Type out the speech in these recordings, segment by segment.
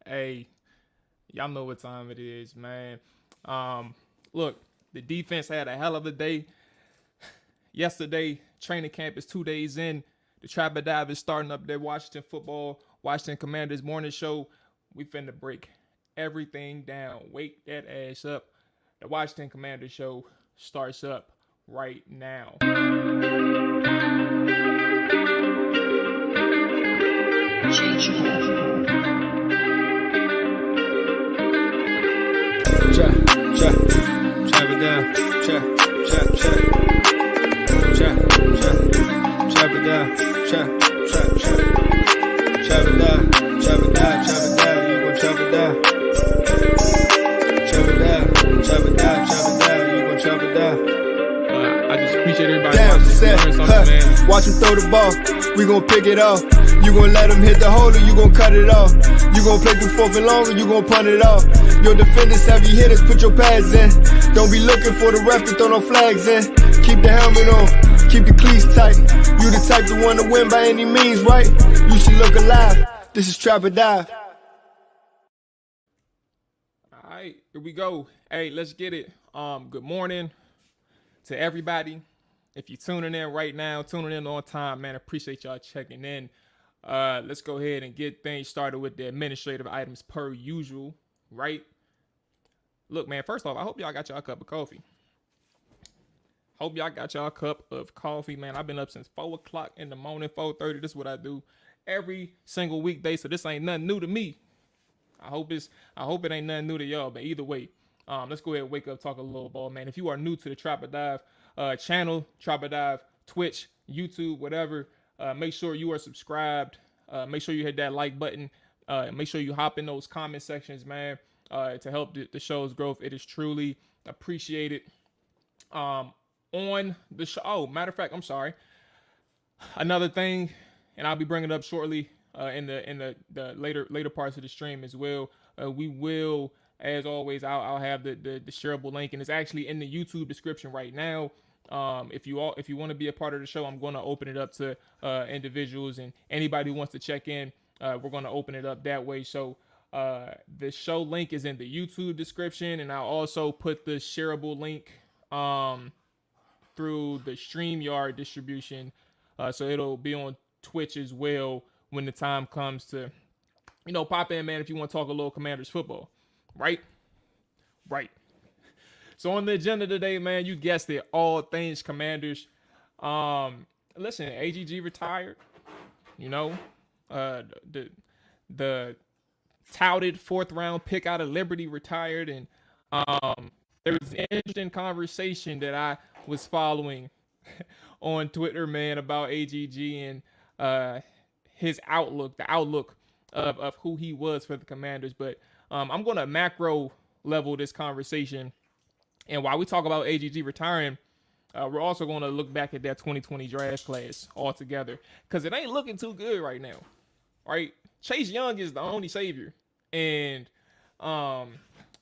Hey, y'all know what time it is, man. Look, the defense had a hell of a day yesterday. Training camp is 2 days in. The Trapper Dive is starting up their Washington Commanders morning show. We finna break everything down. Wake that ass up. The Washington Commanders show starts up right now. Trap it down. Trap it down. You gon' trap it down. Trap it down. You gon' trap it down. I just appreciate everybody watching. Watch him throw the ball. We gon' pick it off. You gon' let him hit the hole or you gon' cut it off. You gon' play through fourth and long or you gon' punt it off. Your defenders, heavy hitters, put your pads in. Don't be looking for the ref to throw no flags in. Keep the helmet on, keep the cleats tight. You the type to want to win by any means, right? You should look alive. This is Trap or Dive. All right, here we go. Hey, let's get it. Good morning to everybody. If you're tuning in right now, tuning in on time, man, appreciate y'all checking in. Let's go ahead and get things started with the administrative items per usual, right? Look, man, first off, I hope y'all got y'all a cup of coffee. Hope y'all got y'all a cup of coffee, man. I've been up since 4 o'clock in the morning, 4:30. This is what I do every single weekday, so this ain't nothing new to me. I hope it ain't nothing new to y'all, but either way, let's go ahead and wake up, talk a little ball, man. If you are new to the Trapper Dive channel, Trapper Dive, Twitch, YouTube, whatever, make sure you are subscribed. Make sure you hit that like button. Make sure you hop in those comment sections, man, to help the show's growth. It is truly appreciated. On the show, oh, matter of fact, I'm sorry. Another thing, and I'll be bringing it up shortly in the later parts of the stream as well. We will, as always, I'll have the shareable link, and it's actually in the YouTube description right now. If you want to be a part of the show, I'm going to open it up to individuals and anybody who wants to check in. We're going to open it up that way. So the show link is in the YouTube description, and I'll also put the shareable link through the StreamYard distribution. So it'll be on Twitch as well when the time comes to, pop in, man, if you want to talk a little Commanders football. Right. So on the agenda today, man, you guessed it, all things Commanders. Listen, AGG retired. The touted 4th round pick out of Liberty retired, and there was an interesting conversation that I was following on Twitter, man, about AGG and his outlook, the outlook of who he was for the Commanders. But I'm going to macro level this conversation. And while we talk about AGG retiring, we're also going to look back at that 2020 draft class altogether, because it ain't looking too good right now, right? Chase Young is the only savior. And,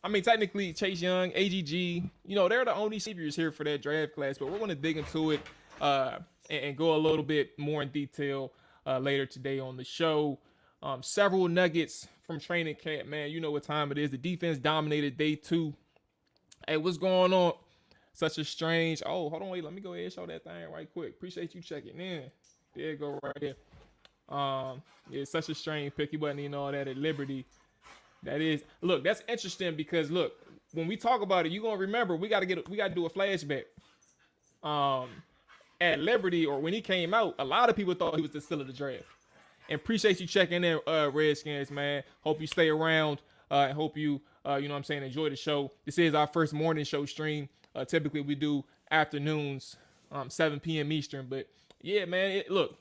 technically, Chase Young, AGG, they're the only saviors here for that draft class. But we're going to dig into it and go a little bit more in detail later today on the show. Several nuggets from training camp, man. You know what time it is. The defense dominated day 2. Hey, what's going on? Such a strange. Oh, hold on, wait. Let me go ahead and show that thing right quick. Appreciate you checking in. There you go, right here. It's such a strange pick. He wasn't even all that at Liberty. That is, look, that's interesting because look, when we talk about it, you're gonna remember we gotta do a flashback. At Liberty, or when he came out, a lot of people thought he was the steal of the draft. And appreciate you checking in, Redskins, man. Hope you stay around. I hope you enjoy the show. This is our first morning show stream. Typically we do afternoons, 7 p.m. Eastern. But yeah, man, look,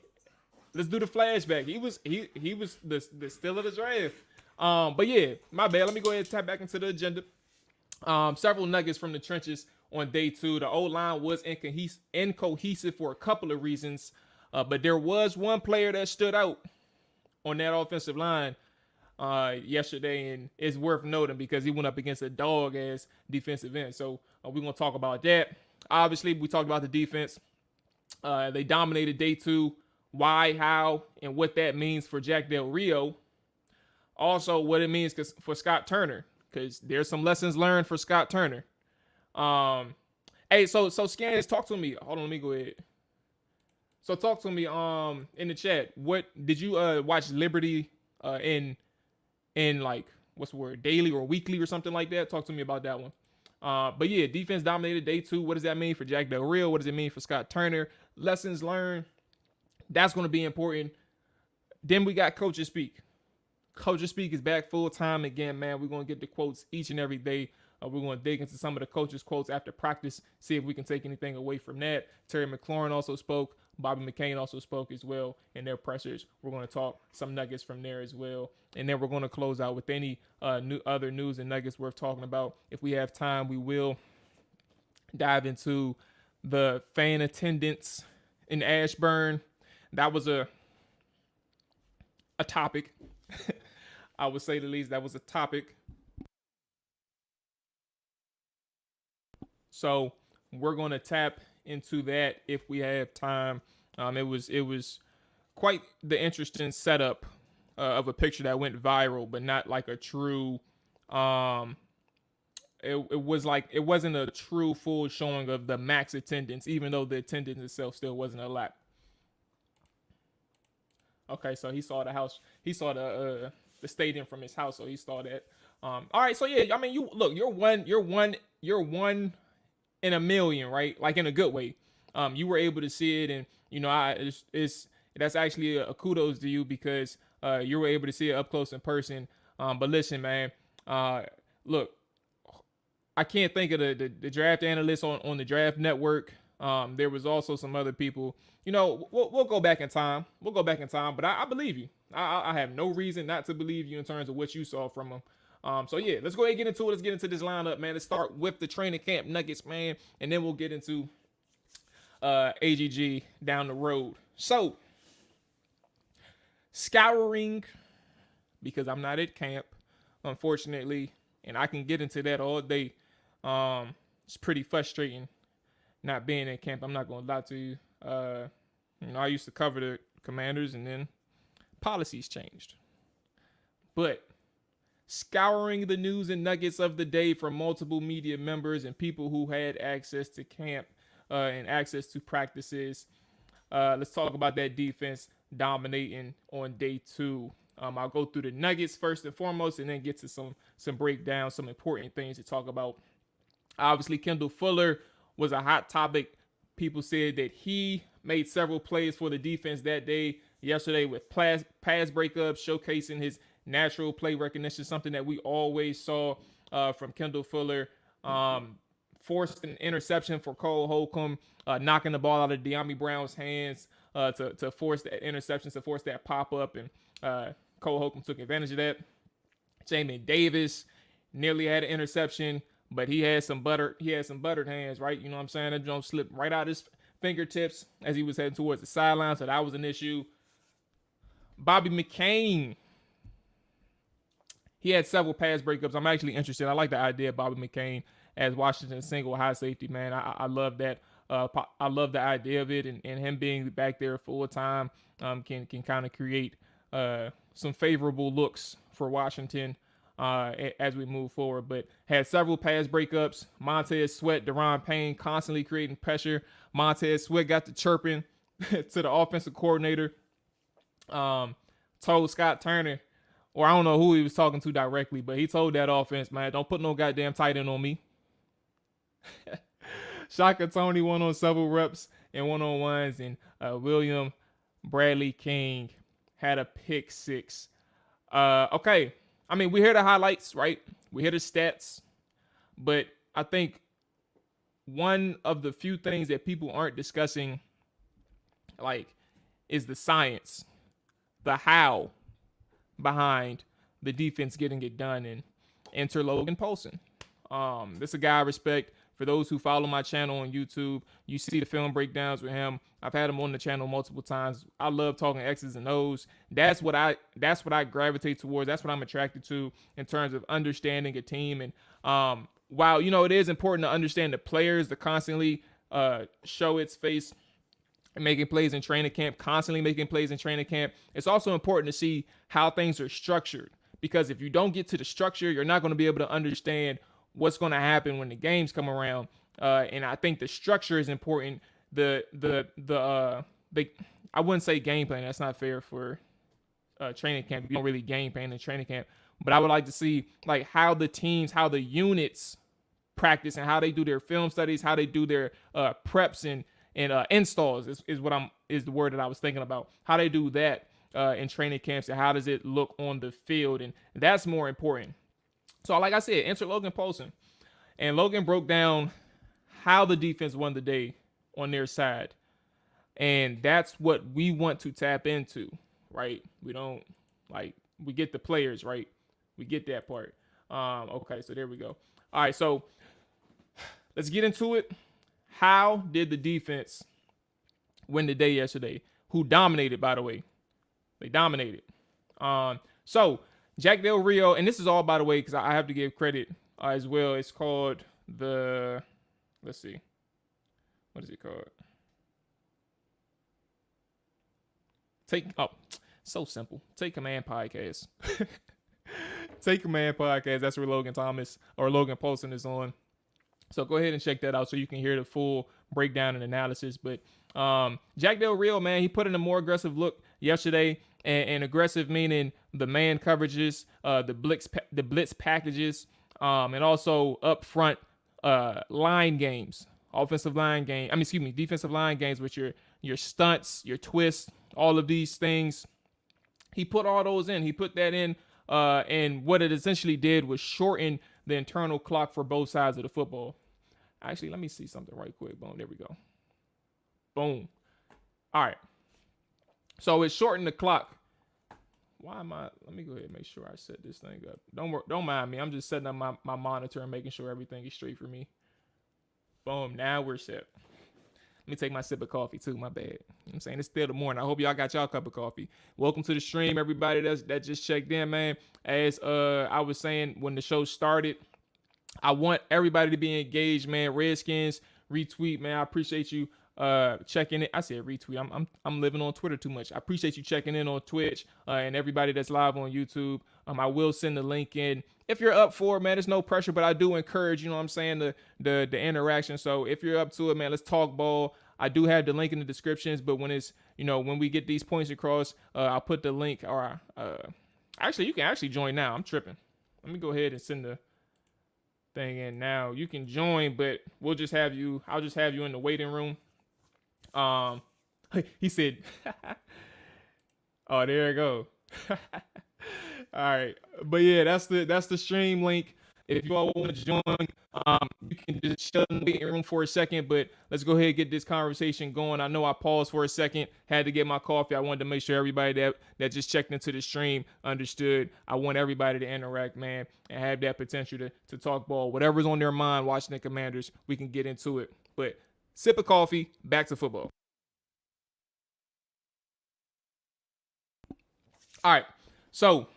let's do the flashback. He was the steal of the draft. But yeah, my bad. Let me go ahead and tap back into the agenda. Several nuggets from the trenches on day 2. The O-line was incohesive for a couple of reasons. But there was one player that stood out on that offensive line yesterday, and it's worth noting because he went up against a dog-ass defensive end. So we're going to talk about that. Obviously, we talked about the defense. They dominated day 2. Why, how, and what that means for Jack Del Rio. Also, what it means for Scott Turner, because there's some lessons learned for Scott Turner. Hey, so Scans, talk to me. Hold on, let me go ahead. So talk to me in the chat. What did you watch Liberty in like what's the word, daily or weekly or something like that? Talk to me about that one. But yeah, defense dominated day 2. What does that mean for Jack Del Rio? What does it mean for Scott Turner? Lessons learned. That's going to be important. Then we got Coaches Speak. Coaches Speak is back full time again, man. We're going to get the quotes each and every day. We're going to dig into some of the coaches' quotes after practice, see if we can take anything away from that. Terry McLaurin also spoke. Bobby McCain also spoke as well in their pressers. We're going to talk some nuggets from there as well. And then we're going to close out with any other news and nuggets worth talking about. If we have time, we will dive into the fan attendance in Ashburn. That was a topic. I would say the least. That was a topic. So we're going to tap into that if we have time. It was quite the interesting setup of a picture that went viral, but not like a true. It wasn't a true full showing of the max attendance, even though the attendance itself still wasn't a lot. Okay, so he saw the house. He saw the stadium from his house, so he saw that. All right, so yeah, I mean, you're one in a million, right? Like in a good way. You were able to see it, and you know, that's actually a kudos to you because you were able to see it up close in person. But listen, man, look, I can't think of the draft analysts on the Draft Network. There was also some other people. You know, we'll go back in time. We'll go back in time, but I believe you. I have no reason not to believe you in terms of what you saw from them. So yeah, let's go ahead and get into it. Let's get into this lineup, man. Let's start with the training camp nuggets, man, and then we'll get into AGG down the road. So scouring, because I'm not at camp, unfortunately, and I can get into that all day. It's pretty frustrating not being at camp. I'm not gonna lie to you. You know, I used to cover the Commanders, and then policies changed. But scouring the news and nuggets of the day from multiple media members and people who had access to camp and access to practices. Let's talk about that defense dominating on day 2. I'll go through the nuggets first and foremost, and then get to some breakdown, some important things to talk about. Obviously, Kendall Fuller was a hot topic. People said that he made several plays for the defense that day, yesterday, with pass breakups, showcasing his natural play recognition, something that we always saw from Kendall Fuller. Forced an interception for Cole Holcomb, knocking the ball out of De'Ami Brown's hands to force that interception, to force that pop up, and Cole Holcomb took advantage of that. Jamin Davis nearly had an interception, but he had some buttered hands, right? You know what I'm saying? That jump slipped right out his fingertips as he was heading towards the sideline, so that was an issue. Bobby McCain, he had several pass breakups. I'm actually interested. I like the idea of Bobby McCain as Washington's single high safety, man. I love that. I love the idea of it, and him being back there full time can kind of create some favorable looks for Washington as we move forward. But had several pass breakups. Montez Sweat, Deron Payne constantly creating pressure. Montez Sweat got to chirping to the offensive coordinator. Told Scott Turner, or I don't know who he was talking to directly, but he told that offense, man, don't put no goddamn tight end on me. Shaka Tony won on several reps and one-on-ones, and William Bradley King had a pick 6. Okay, I mean, we hear the highlights, right? We hear the stats, but I think one of the few things that people aren't discussing, like, is the science, the how behind the defense getting it done. And enter Logan Poulsen. This is a guy I respect. For those who follow my channel on YouTube, you see the film breakdowns with him. I've had him on the channel multiple times. I love talking X's and O's. That's what I gravitate towards. That's what I'm attracted to in terms of understanding a team. And while, you know, it is important to understand the players, to constantly show its face and making plays in training camp, constantly making plays in training camp, it's also important to see how things are structured. because if you don't get to the structure, you're not going to be able to understand what's going to happen when the games come around. And I think the structure is important. I wouldn't say game plan. That's not fair for training camp. You don't really game plan in training camp. But I would like to see like how the teams, how the units practice and how they do their film studies, how they do their preps and installs is the word that I was thinking about. How they do that in training camps and how does it look on the field, and that's more important. So like I said, enter Logan Paulson, and Logan broke down how the defense won the day on their side, and that's what we want to tap into, right? We don't we get the players, right? We get that part. Okay, so there we go. All right, so let's get into it. How did the defense win the day yesterday? Who dominated, by the way? They dominated. So Jack Del Rio, and this is all, by the way, because I have to give credit as well. It's called let's see. What is it called? So simple. Take Command Podcast. Take Command Podcast. That's where Logan Paulson is on. So go ahead and check that out so you can hear the full breakdown and analysis. But Jack Del Rio, man, he put in a more aggressive look yesterday, and aggressive meaning the man coverages, the blitz packages, and also up front line games, defensive line games with your stunts, your twists, all of these things. He put all those in. He put that in, and what it essentially did was shorten the internal clock for both sides of the football. Actually, let me see something right quick. Boom, there we go. Boom. All right. So it shortened the clock. Let me go ahead and make sure I set this thing up. Don't mind me. I'm just setting up my monitor and making sure everything is straight for me. Boom. Now we're set. Let me take my sip of coffee too. My bad. You know what I'm saying? It's still the morning. I hope y'all got y'all cup of coffee. Welcome to the stream, everybody that just checked in, man. As I was saying when the show started, I want everybody to be engaged, man. Redskins, retweet, man. I appreciate you checking it. I said retweet. I'm living on Twitter too much. I appreciate you checking in on Twitch and everybody that's live on YouTube. I will send the link in if you're up for it, man. There's no pressure, but I do encourage, you know what I'm saying, the interaction. So if you're up to it, man, let's talk ball. I do have the link in the descriptions, but when it's, when we get these points across, I'll put the link, or actually you can actually join now. I'm tripping. Let me go ahead and send the thing in now. You can join, but I'll just have you in the waiting room. He said, oh, there you go. All right. But yeah, that's the stream link. If you all want to join, you can just chill in the waiting room for a second, but let's go ahead and get this conversation going. I know I paused for a second, had to get my coffee. I wanted to make sure everybody that just checked into the stream understood. I want everybody to interact, man, and have that potential to talk ball. Whatever's on their mind watching the Commanders, we can get into it. But sip of coffee, back to football. All right. So,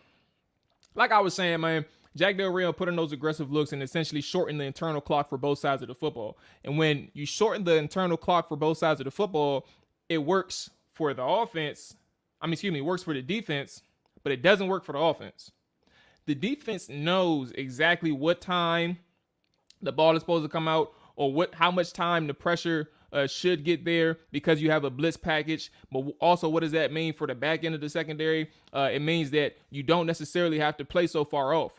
like I was saying, man, Jack Del Rio put in those aggressive looks and essentially shortened the internal clock for both sides of the football. And when you shorten the internal clock for both sides of the football, it works for the offense. It works for the defense, but it doesn't work for the offense. The defense knows exactly what time the ball is supposed to come out, or how much time the pressure should get there, because you have a blitz package. But also, what does that mean for the back end of the secondary? It means that you don't necessarily have to play so far off.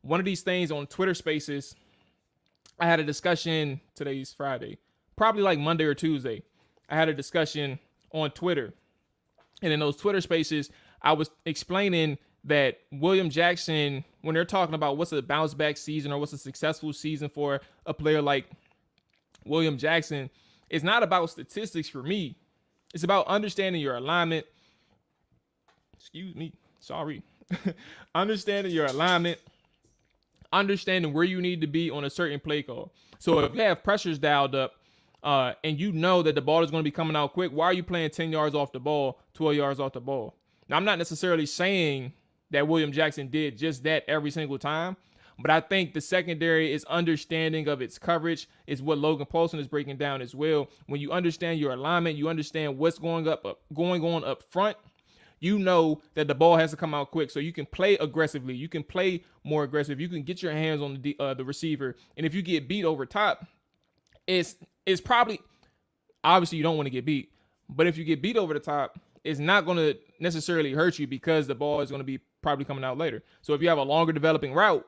One of these things on Twitter Spaces, I had a discussion. Today's Friday, probably like Monday or Tuesday. I had a discussion on Twitter, and in those Twitter Spaces, I was explaining that William Jackson, when they're talking about what's a bounce back season or what's a successful season for a player like William Jackson, it's not about statistics for me. It's about understanding your alignment. Understanding your alignment, understanding where you need to be on a certain play call. So if you have pressures dialed up and you know that the ball is going to be coming out quick, why are you playing 10 yards off the ball, 12 yards off the ball? Now, I'm not necessarily saying that William Jackson did just that every single time, but I think the secondary is understanding of its coverage is what Logan Paulson is breaking down as well. When you understand your alignment, you understand what's going on up front, you know that the ball has to come out quick, so you can play aggressively. You can play more aggressive. You can get your hands on the receiver, and if you get beat over top, it's probably, obviously you don't want to get beat, but if you get beat over the top, it's not going to necessarily hurt you because the ball is going to be probably coming out later. So if you have a longer developing route,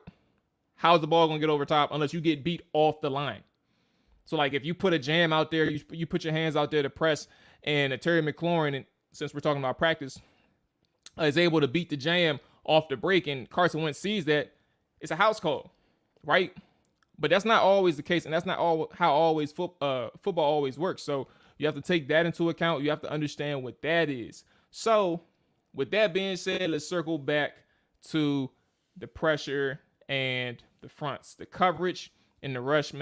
how's the ball going to get over top unless you get beat off the line? So like if you put a jam out there, you put your hands out there to press, and Terry McLaurin, and since we're talking about practice, is able to beat the jam off the break, and Carson Wentz sees that, it's a house call, right? But that's not always the case, and that's not how football always works. So you have to take that into account. You have to understand what that is. So with that being said, let's circle back to the pressure and the fronts, the coverage and the rush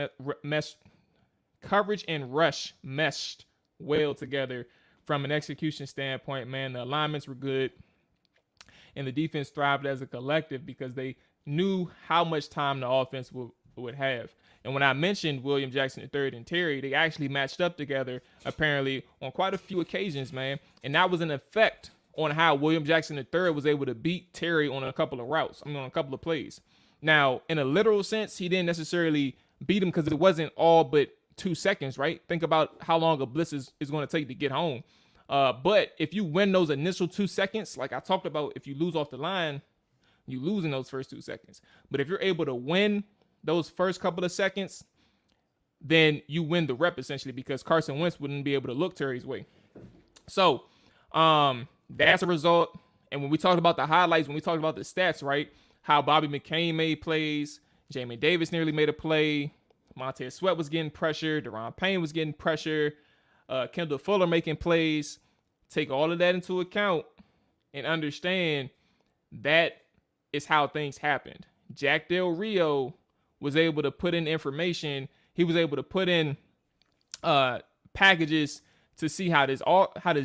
coverage and rush meshed well together from an execution standpoint. Man, the alignments were good, and the defense thrived as a collective because they knew how much time the offense would have. And when I mentioned William Jackson III and Terry, they actually matched up together apparently on quite a few occasions, man. And that was an effect on how William Jackson III was able to beat Terry on a couple of routes. On a couple of plays. Now, in a literal sense, he didn't necessarily beat him because it wasn't all but 2 seconds, right? Think about how long a blitz is going to take to get home. But if you win those initial 2 seconds, like I talked about, if you lose off the line, you lose in those first 2 seconds. But if you're able to win those first couple of seconds, then you win the rep essentially, because Carson Wentz wouldn't be able to look Terry's way. So that's a result. And when we talked about the highlights, when we talked about the stats, right, how Bobby McCain made plays, Jamin Davis nearly made a play, Montez Sweat was getting pressure, Deron Payne was getting pressure, Kendall Fuller making plays. Take all of that into account and understand that is how things happened. Jack Del Rio was able to put in information. He was able to put in packages to see how this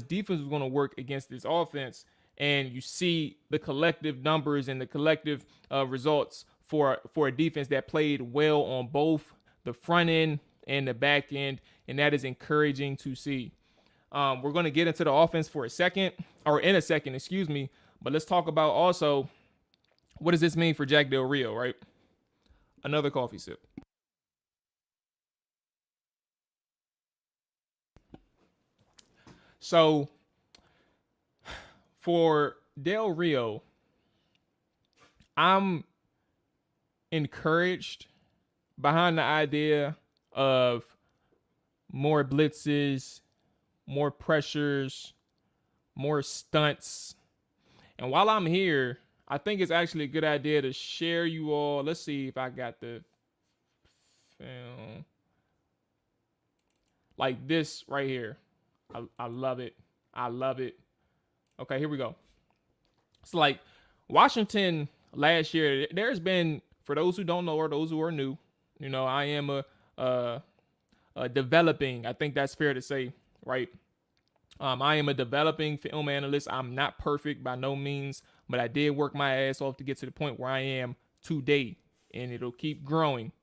defense was going to work against this offense. And you see the collective numbers and the collective results for a defense that played well on both the front end and the back end. And that is encouraging to see. We're going to get into the offense in a second, but let's talk about also, what does this mean for Jack Del Rio, right? Another coffee sip. So for Del Rio, I'm encouraged behind the idea of more blitzes, more pressures, more stunts. And while I'm here, I think it's actually a good idea to share you all. Let's see if I got the film. Like this right here. I love it. I love it. Okay, here we go. It's like Washington last year. There's been, for those who don't know or those who are new, I am a developing, I think that's fair to say, right? I am a developing film analyst. I'm not perfect by no means, but I did work my ass off to get to the point where I am today, and it'll keep growing.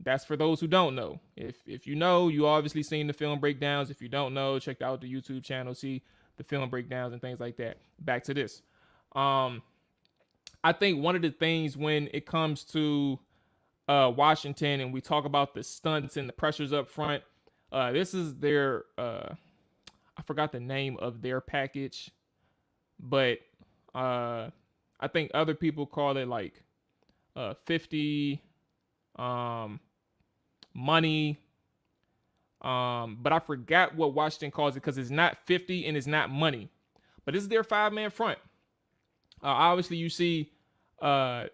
That's for those who don't know. If you know, you obviously seen the film breakdowns. If you don't know, check out the YouTube channel, see the film breakdowns and things like that. Back to this. I think one of the things when it comes to Washington, and we talk about the stunts and the pressures up front, this is their, I forgot the name of their package, but I think other people call it like 50 money. But I forgot what Washington calls it because it's not 50 and it's not money. But this is their 5-man front. Obviously, you see, I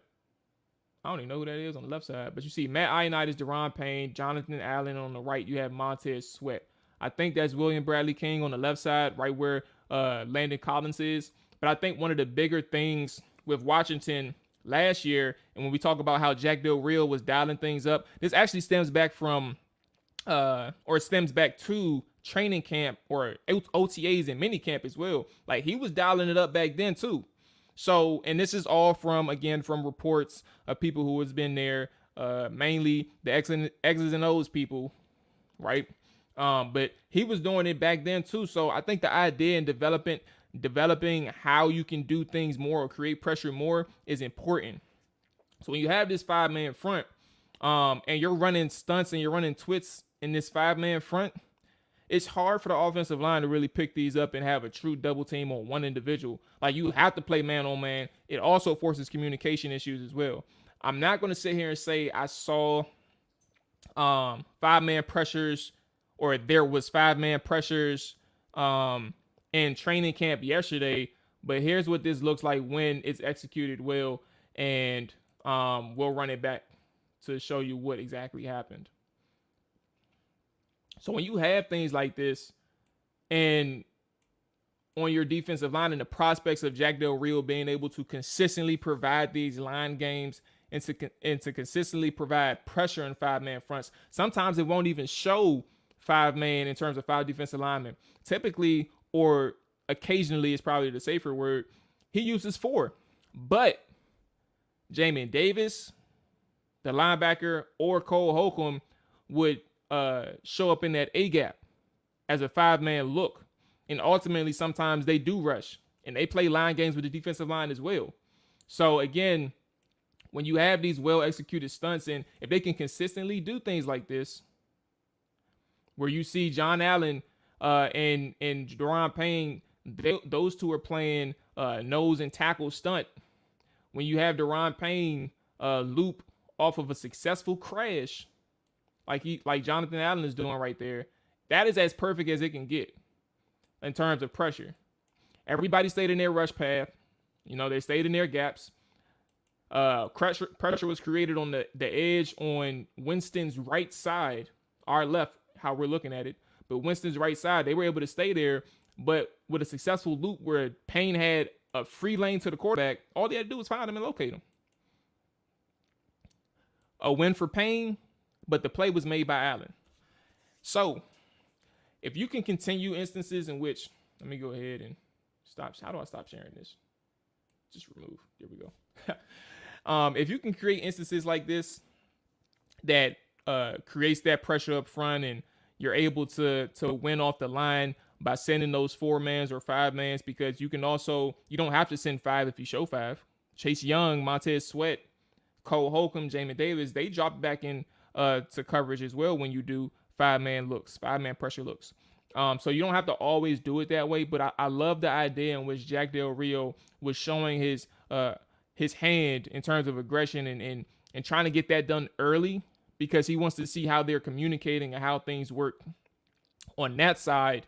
don't even know who that is on the left side, but you see Matt Ioannidis, Deron Payne, Jonathan Allen on the right. You have Montez Sweat. I think that's William Bradley King on the left side, right where Landon Collins is. But I think one of the bigger things with Washington last year, and when we talk about how Jack Del Rio was dialing things up, this actually stems back from, or stems back to training camp or OTAs and mini camp as well. Like he was dialing it up back then too. So, and this is all from reports of people who has been there, mainly the X's and O's people, right? But he was doing it back then too. So I think the idea and development developing how you can do things more or create pressure more is important. So when you have this 5-man front, and you're running stunts and you're running twits in this 5-man front, it's hard for the offensive line to really pick these up and have a true double team on one individual. Like, you have to play man on man. It also forces communication issues as well. I'm not going to sit here and say I saw 5-man pressures, or there was 5-man pressures in training camp yesterday, but here's what this looks like when it's executed well, and we'll run it back to show you what exactly happened. So when you have things like this and on your defensive line, and the prospects of Jack Del Rio being able to consistently provide these line games and to consistently provide pressure in 5-man fronts, sometimes it won't even show 5-man in terms of 5 defensive linemen. Typically, or occasionally is probably the safer word, he uses 4. But Jamin Davis, the linebacker, or Cole Holcomb would show up in that A gap as a 5-man look. And ultimately, sometimes they do rush and they play line games with the defensive line as well. So again, when you have these well-executed stunts, and if they can consistently do things like this, where you see John Allen and Daron Payne, those two are playing nose and tackle stunt. When you have Daron Payne loop off of a successful crash, like Jonathan Allen is doing right there, that is as perfect as it can get in terms of pressure. Everybody stayed in their rush path. They stayed in their gaps. Pressure was created on the edge on Winston's right side, our left, how we're looking at it. But Winston's right side, they were able to stay there. But with a successful loop where Payne had a free lane to the quarterback, all they had to do was find him and locate him. A win for Payne, but the play was made by Allen. So if you can continue instances in which, let me go ahead and stop. How do I stop sharing this? Just remove. There we go. If you can create instances like this that creates that pressure up front, and you're able to win off the line by sending those 4-mans or 5-mans, because you don't have to send 5 if you show 5. Chase Young, Montez Sweat, Cole Holcomb, Jamin Davis, they drop back in to coverage as well when you do 5-man looks, 5-man pressure looks. So you don't have to always do it that way, but I love the idea in which Jack Del Rio was showing his hand in terms of aggression and trying to get that done early, because he wants to see how they're communicating and how things work on that side,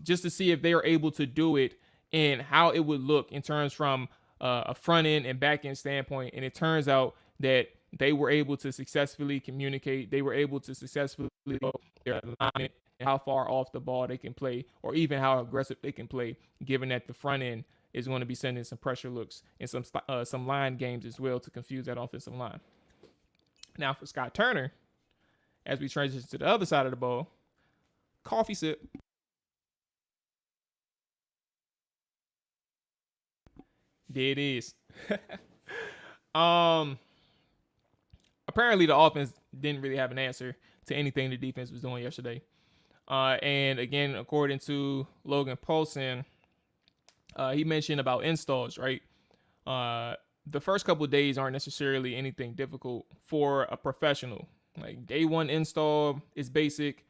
just to see if they are able to do it and how it would look in terms from a front end and back end standpoint. And it turns out that they were able to successfully communicate. They were able to successfully go their alignment and how far off the ball they can play, or even how aggressive they can play, given that the front end is going to be sending some pressure looks and some line games as well to confuse that offensive line. Now for Scott Turner, as we transition to the other side of the ball, coffee sip. There it is. Apparently the offense didn't really have an answer to anything the defense was doing yesterday. And again, according to Logan Paulson, he mentioned about installs, right? The first couple of days aren't necessarily anything difficult for a professional. Like, day 1 install is basic.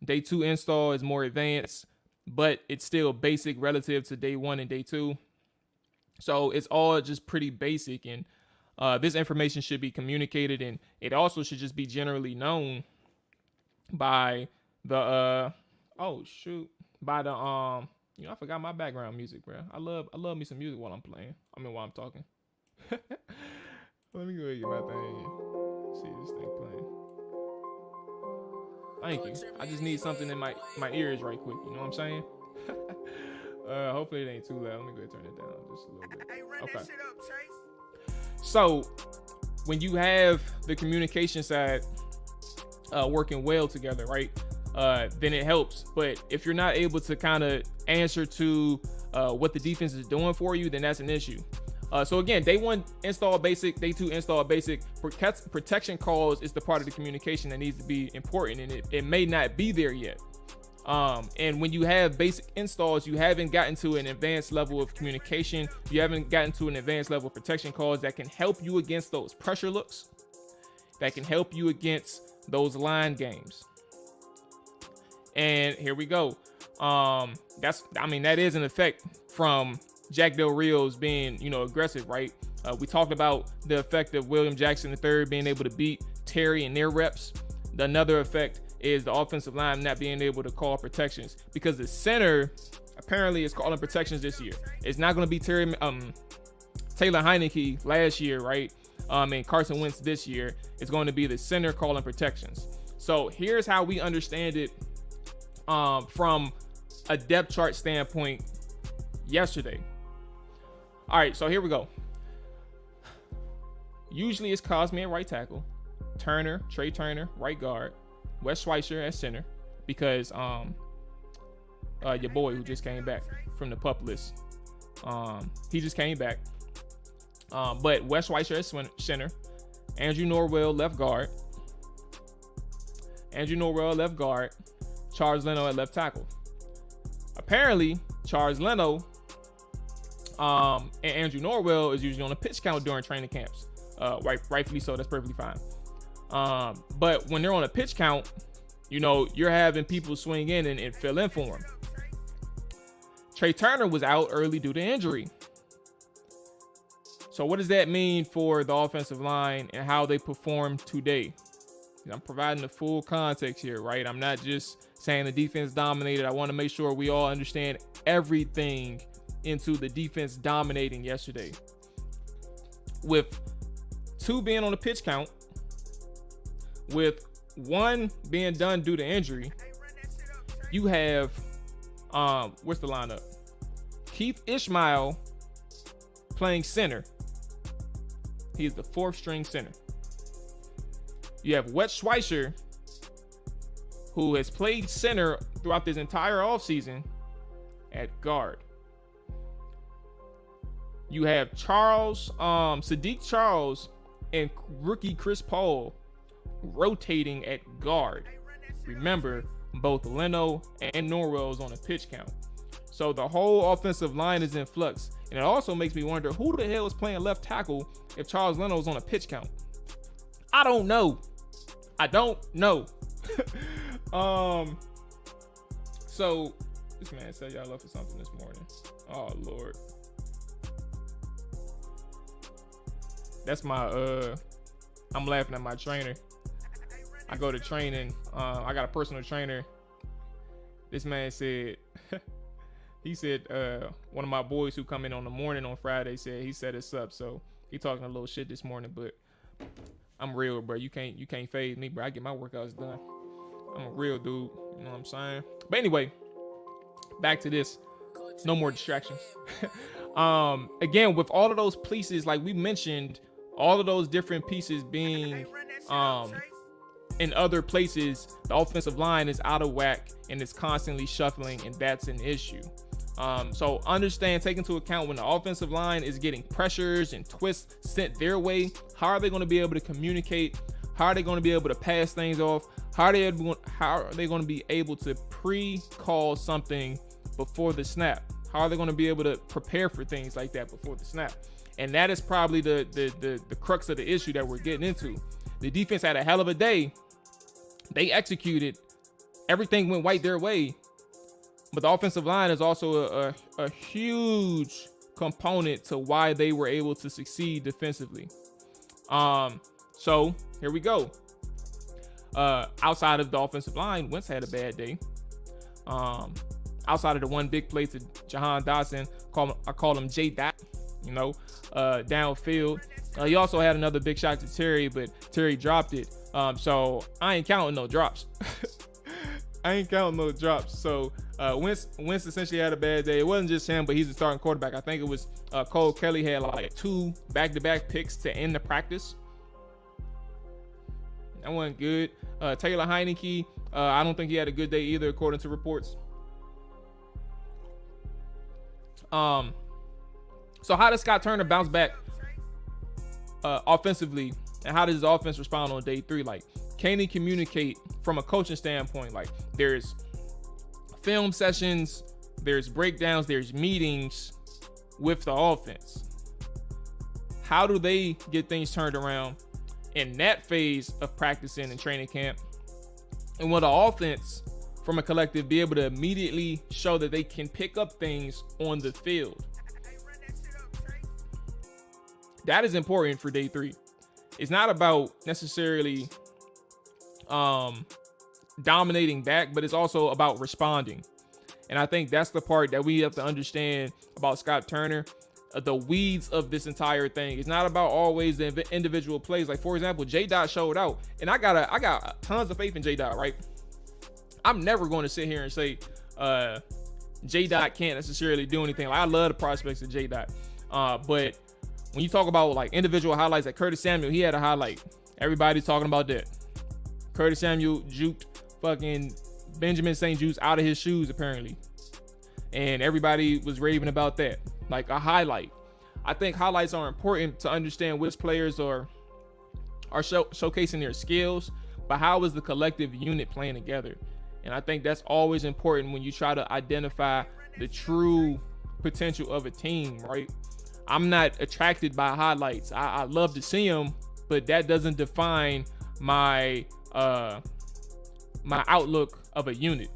Day 2 install is more advanced, but it's still basic relative to day 1 and day 2. So it's all just pretty basic, and this information should be communicated, and it also should just be generally known by the I forgot my background music, bro. I love me some music while I'm playing. While I'm talking. Let me go ahead and get my thing. See this thing playing. Thank you. I just need something in my ears right quick. You know what I'm saying? Hopefully it ain't too loud. Let me go ahead and turn it down just a little bit. Okay. So when you have the communication side working well together, right? Then it helps. But if you're not able to kind of answer to what the defense is doing for you, then that's an issue. So again, day 1 install basic, day 2 install basic. Protection calls is the part of the communication that needs to be important, and it may not be there yet. And when you have basic installs, you haven't gotten to an advanced level of communication. You haven't gotten to an advanced level of protection calls that can help you against those pressure looks, that can help you against those line games. And here we go. That is an effect from Jack Del Rio's being, aggressive, right? We talked about the effect of William Jackson III being able to beat Terry in their reps. Another effect is the offensive line not being able to call protections because the center apparently is calling protections this year. It's not going to be Taylor Heineke last year, right? And Carson Wentz this year. It's going to be the center calling protections. So here's how we understand it from a depth chart standpoint yesterday. All right, so here we go. Usually it's Cosme at right tackle, Trey Turner, right guard, Wes Schweitzer at center, because your boy who just came back from the pup list, he just came back. But Wes Schweitzer at center, Andrew Norwell left guard, Charles Leno at left tackle. Apparently, Charles Leno and Andrew Norwell is usually on a pitch count during training camps. Rightfully so, that's perfectly fine. But when they're on a pitch count, you're having people swing in and fill in for them. Trey Turner was out early due to injury. So what does that mean for the offensive line and how they perform today? I'm providing the full context here, right? I'm not just saying the defense dominated. I want to make sure we all understand everything into the defense dominating yesterday. With 2 being on the pitch count, with 1 being done due to injury, you have, what's the lineup? Keith Ishmael playing center. He's the 4th string center. You have Wes Schweitzer, who has played center throughout this entire offseason, at guard. You have Sadiq Charles and rookie Chris Paul rotating at guard. Remember, both Leno and Norwell is on a pitch count. So the whole offensive line is in flux. And it also makes me wonder, who the hell is playing left tackle if Charles Leno is on a pitch count? I don't know. So this man said y'all left for something this morning. Oh Lord. That's my I'm laughing at my trainer. I go to training. I got a personal trainer. This man said he said one of my boys who come in on the morning on Friday said he set us up. So he talking a little shit this morning, but I'm real, bro. You can't fade me, bro. I get my workouts done. I'm a real dude. You know what I'm saying? But anyway, back to this. No more distractions. Again, with all of those pieces, like we mentioned, all of those different pieces being in other places, the offensive line is out of whack and it's constantly shuffling, and that's an issue. So understand, take into account when the offensive line is getting pressures and twists sent their way, how are they going to be able to communicate? How are they going to be able to pass things off? How are they going to be able to pre-call something before the snap? How are they going to be able to prepare for things like that before the snap? And that is probably the crux of the issue that we're getting into. The defense had a hell of a day. They executed. Everything went right their way. But the offensive line is also a huge component to why they were able to succeed defensively. So here we go. Outside of the offensive line, Wentz had a bad day. Outside of the one big play to Jahan Dotson, I call him J-Dot, downfield. He also had another big shot to Terry, but Terry dropped it. So I ain't counting no drops. So Wentz essentially had a bad day. It wasn't just him, but he's the starting quarterback. I think it was Cole Kelly had like 2 back-to-back picks to end the practice. That wasn't good. Taylor Heineke, I don't think he had a good day either, according to reports. So how does Scott Turner bounce back offensively, and how does his offense respond on day 3? Like, can he communicate from a coaching standpoint? Like, there's film sessions, there's breakdowns, there's meetings with the offense. How do they get things turned around in that phase of practicing and training camp? And will the offense from a collective be able to immediately show that they can pick up things on the field? That is important for day 3. It's not about necessarily dominating back, but it's also about responding. And I think that's the part that we have to understand about Scott Turner. The weeds of this entire thing. It's not about always the individual plays. Like, for example, J-Dot showed out, and I got tons of faith in J-Dot, right? I'm never going to sit here and say J-Dot can't necessarily do anything. Like, I love the prospects of J-Dot. But when you talk about like individual highlights, like Curtis Samuel, he had a highlight. Everybody's talking about that. Curtis Samuel juked fucking Benjamin St. Juste out of his shoes, apparently. And everybody was raving about that. Like a highlight. I think highlights are important to understand which players are showcasing their skills, but how is the collective unit playing together? And I think that's always important when you try to identify the true potential of a team, right? I'm not attracted by highlights. I love to see them, but that doesn't define my my outlook of a unit.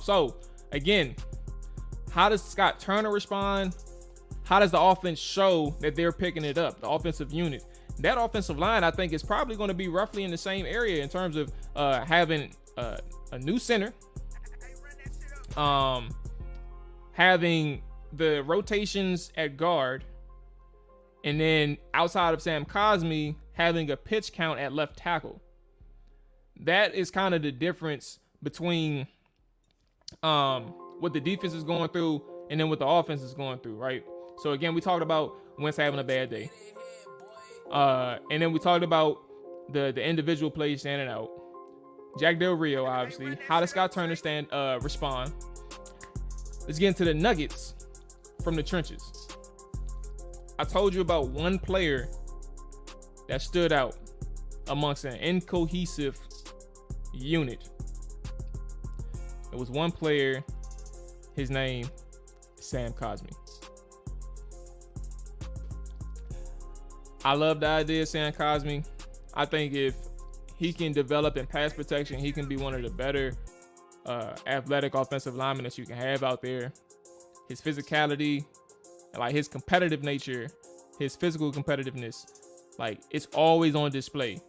So again, how does Scott Turner respond? How does the offense show that they're picking it up? The offensive unit. That offensive line, I think, is probably going to be roughly in the same area in terms of having a new center, having the rotations at guard, and then outside of Sam Cosmi, having a pitch count at left tackle. That is kind of the difference between what the defense is going through and then what the offense is going through, right? So again, we talked about Wentz having a bad day. And then we talked about the individual plays standing out. Jack Del Rio, obviously. How does Scott Turner respond? Let's get into the nuggets from the trenches. I told you about one player that stood out amongst an incohesive unit. It was one player, his name, Sam Cosmi. I love the idea of Sam Cosmi. I think if he can develop in pass protection, he can be one of the better athletic offensive linemen that you can have out there. His physicality, like his competitive nature, his physical competitiveness, like it's always on display.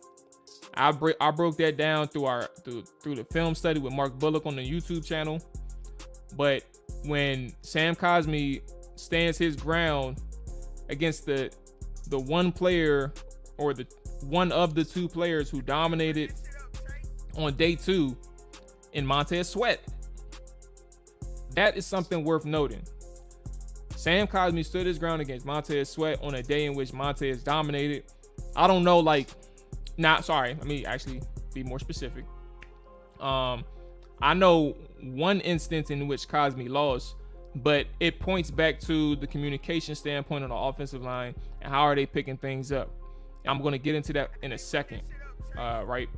I broke that down through the film study with Mark Bullock on the YouTube channel. But when Sam Cosmi stands his ground against the one player or the one of the two players who dominated on day 2 in Montez Sweat, that is something worth noting. Sam Cosmi stood his ground against Montez Sweat on a day in which Montez dominated. I don't know, let me actually be more specific. I know one instance in which Cosmi lost, but it points back to the communication standpoint on the offensive line and how are they picking things up. I'm going to get into that in a second, right?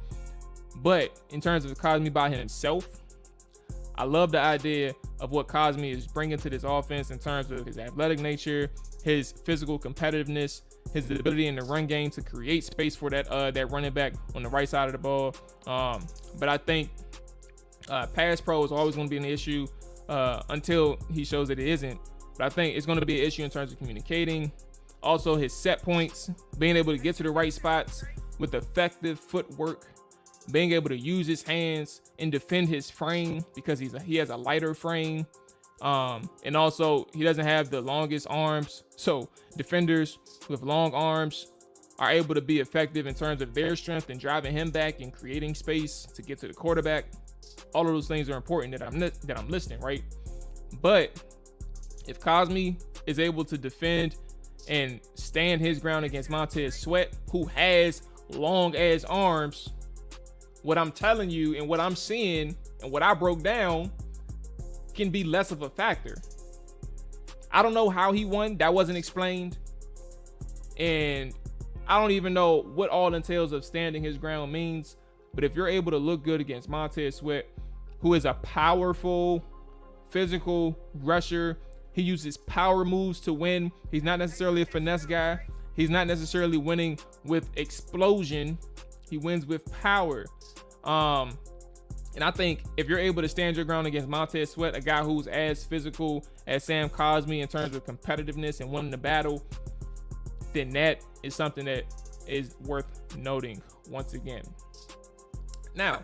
But in terms of Cosmi by himself, I love the idea of what Cosmi is bringing to this offense in terms of his athletic nature, his physical competitiveness, his ability in the run game to create space for that running back on the right side of the ball. But I think pass pro is always going to be an issue until he shows that it isn't. But I think it's going to be an issue in terms of communicating. Also, his set points, being able to get to the right spots with effective footwork, being able to use his hands and defend his frame because he has a lighter frame. And also, he doesn't have the longest arms. So defenders with long arms are able to be effective in terms of their strength and driving him back and creating space to get to the quarterback. All of those things are important that I'm listing, right? But if Cosmi is able to defend and stand his ground against Montez Sweat, who has long ass arms, what I'm telling you and what I'm seeing and what I broke down can be less of a factor. I don't know how he won. That wasn't explained. And I don't even know what all entails of standing his ground means. But if you're able to look good against Montez Sweat who is a powerful, physical rusher. He uses power moves to win. He's not necessarily a finesse guy. He's not necessarily winning with explosion. He wins with power. And I think if you're able to stand your ground against Montez Sweat, a guy who's as physical as Sam Cosmi in terms of competitiveness and winning the battle, then that is something that is worth noting once again. Now,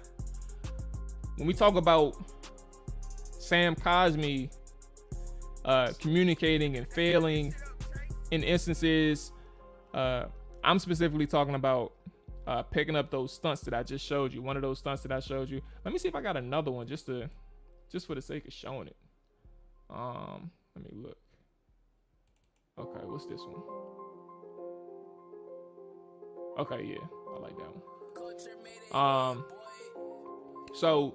when we talk about Sam Cosmi communicating and failing in instances, I'm specifically talking about picking up those stunts that I just showed you. One of those stunts that I showed you. Let me see if I got another one just for the sake of showing it. Let me look. Okay, what's this one? Okay, yeah, I like that one. So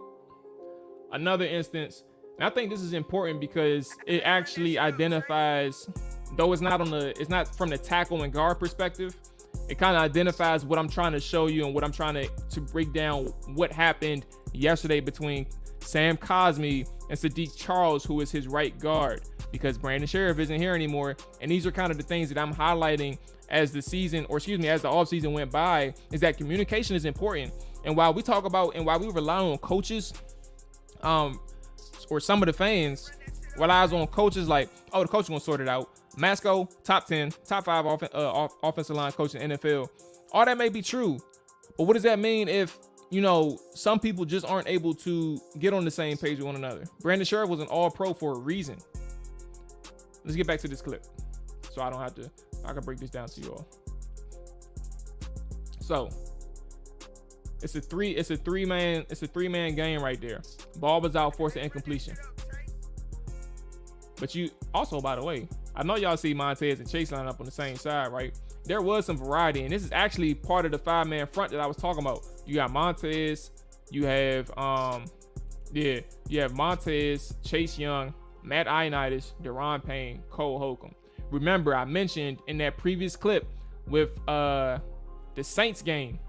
another instance, and I think this is important because it actually identifies, though it's not from the tackle and guard perspective, it kind of identifies what I'm trying to show you and what I'm trying to break down what happened yesterday between Sam Cosmi and Sadiq Charles, who is his right guard, because Brandon Sheriff isn't here anymore. And these are kind of the things that I'm highlighting as the offseason went by, is that communication is important. And while we talk about, and while we rely on coaches, or some of the fans relies on coaches like, oh, the coach is gonna sort it out. Masco, top 10, top 5 offensive line coach in the NFL. All that may be true, but what does that mean if, some people just aren't able to get on the same page with one another? Brandon Sheriff was an all-pro for a reason. Let's get back to this clip, so I can break this down to you all. So it's a three-man game right there. Ball was out, forced an incompletion. But you also, by the way, I know y'all see Montez and Chase line up on the same side, right? There was some variety, and this is actually part of the 5-man front that I was talking about. You got Montez, you have Montez, Chase Young, Matt Ioannidis, Deron Payne, Cole Holcomb. Remember, I mentioned in that previous clip with the Saints game.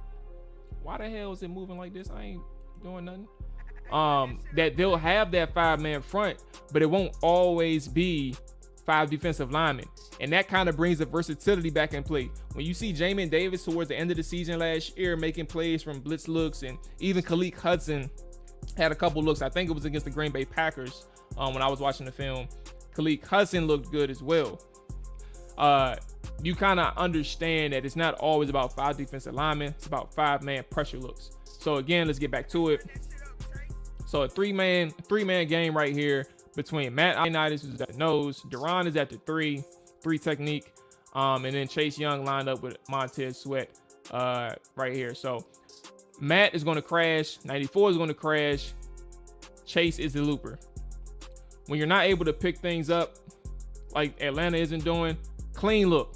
Why the hell is it moving like this? I ain't doing nothing. That they'll have that 5-man front, but it won't always be 5 defensive linemen. And that kind of brings the versatility back in play. When you see Jamin Davis towards the end of the season last year making plays from blitz looks, and even Khaleke Hudson had a couple looks. I think it was against the Green Bay Packers when I was watching the film. Khaleke Hudson looked good as well. You kind of understand that it's not always about 5 defensive linemen. It's about 5-man pressure looks. So again, let's get back to it. So a three-man game right here between Matt Ioannidis, who's at the nose, Deron is at the 3 technique, and then Chase Young lined up with Montez Sweat right here. So Matt is going to crash, 94 is going to crash, Chase is the looper. When you're not able to pick things up like Atlanta isn't doing, clean look.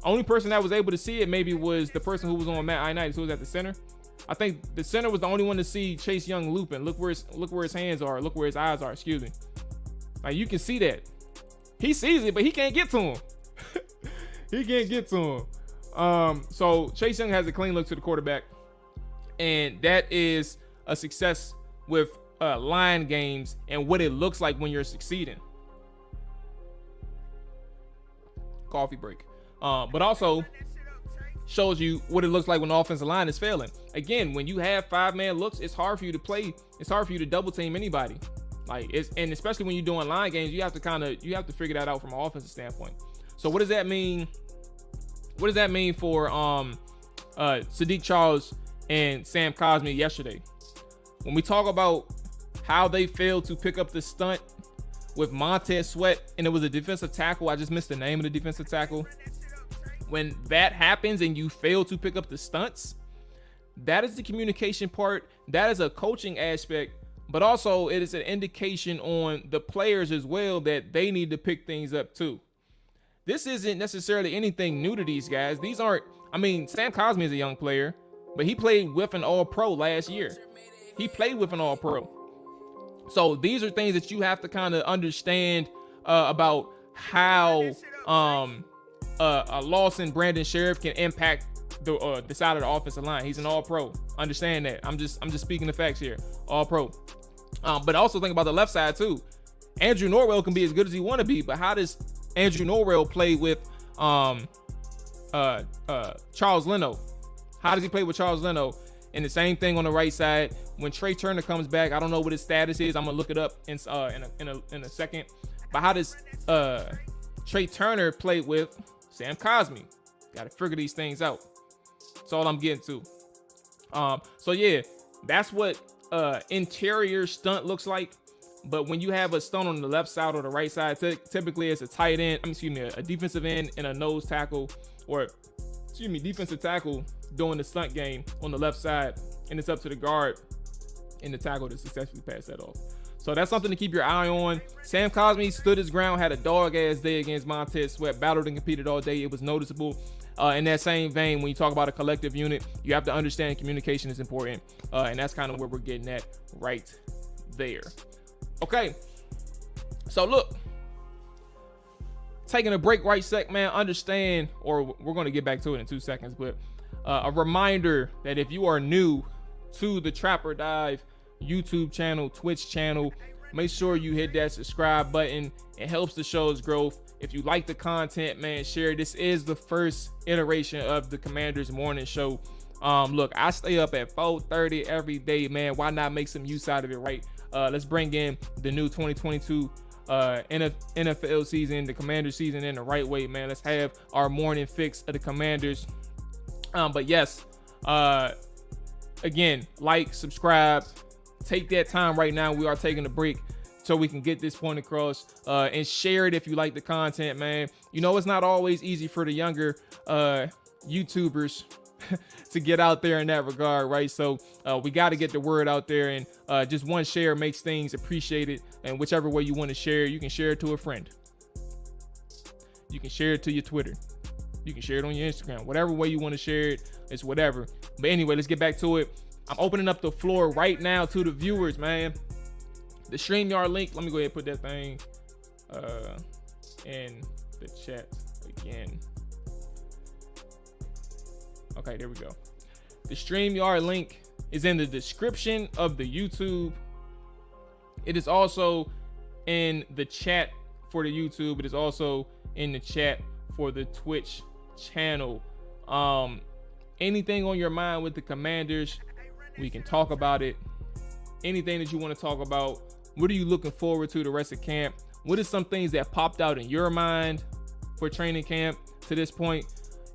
Only person that was able to see it maybe was the person who was on Matt Ioannidis, who was at the center. I think the center was the only one to see Chase Young looping. Look where his hands are. Look where his eyes are. Excuse me. Like, you can see that. He sees it, but he can't get to him. He can't get to him. So Chase Young has a clean look to the quarterback, and that is a success with line games and what it looks like when you're succeeding. Coffee break. But also shows you what it looks like when the offensive line is failing. Again, when you have 5-man looks, it's hard for you to play. It's hard for you to double team anybody. And especially when you're doing line games, you have to figure that out from an offensive standpoint. So what does that mean? What does that mean for Sadiq Charles and Sam Cosmi yesterday? When we talk about how they failed to pick up the stunt with Montez Sweat, and it was a defensive tackle. I just missed the name of the defensive tackle. When that happens and you fail to pick up the stunts, that is the communication part. That is a coaching aspect, but also it is an indication on the players as well that they need to pick things up too. This isn't necessarily anything new to these guys. Sam Cosmi is a young player, but he played with an all-pro last year. So these are things that you have to kind of understand about how a loss in Brandon Sheriff can impact the side of the offensive line. He's an all-pro. Understand that. I'm just speaking the facts here. All-pro. But also think about the left side too. Andrew Norwell can be as good as he want to be, but how does Andrew Norwell play with Charles Leno? How does he play with Charles Leno? And the same thing on the right side. When Trey Turner comes back, I don't know what his status is. I'm gonna look it up in a second. But how does Trey Turner play with Sam Cosmi? Got to figure these things out. That's all I'm getting to. So yeah, that's what interior stunt looks like. But when you have a stunt on the left side or the right side, typically it's a tight end. A defensive end and a nose tackle, or defensive tackle doing the stunt game on the left side, and it's up to the guard and the tackle to successfully pass that off. So that's something to keep your eye on. Sam Cosmi stood his ground, had a dog-ass day against Montez Sweat, battled and competed all day. It was noticeable. In that same vein, when you talk about a collective unit, you have to understand communication is important, and that's kind of where we're getting at right there. Okay, so look, taking a break right sec, man. Understand, or we're going to get back to it in 2 seconds, but a reminder that if you are new to the Trapper Dive YouTube channel, Twitch channel, make sure you hit that subscribe button. It helps the show's growth. If you like the content, man, share. This is the first iteration of the Commanders Morning Show. Look, I stay up at 4:30 every day, man. Why not make some use out of it, right? Let's bring in the new 2022 NFL season, the Commanders season, in the right way, man. Let's have our morning fix of the Commanders. But yes, again, like, subscribe, take that time right now. We are taking a break so we can get this point across, and share it if you like the content, man. You know, it's not always easy for the younger YouTubers to get out there in that regard, right? So we got to get the word out there, and just one share makes things appreciated. And whichever way you want to share, you can share it to a friend. You can share it to your Twitter. You can share it on your Instagram. Whatever way you want to share it, it's whatever. But anyway, let's get back to it. I'm opening up the floor right now to the viewers, man. The StreamYard link, let me go ahead and put that thing in the chat again. Okay, there we go. The StreamYard link is in the description of the YouTube. It is also in the chat for the YouTube. It is also in the chat for the Twitch channel. Anything on your mind with the Commanders, we can talk about it. Anything that you want to talk about. What are you looking forward to the rest of camp? What are some things that popped out in your mind for training camp to this point?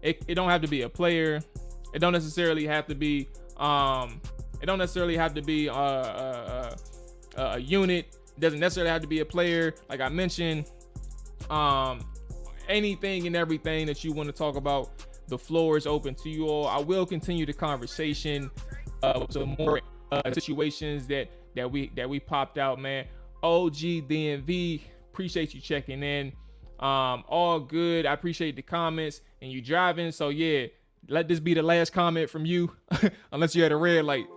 It don't have to be a player. It don't necessarily have to be a unit. It doesn't necessarily have to be a player. Like I mentioned, anything and everything that you want to talk about, the floor is open to you all. I will continue the conversation with some more situations that we popped out, man. OG DMV, appreciate you checking in. All good. I appreciate the comments, and you driving. So yeah, let this be the last comment from you, unless you had a red light.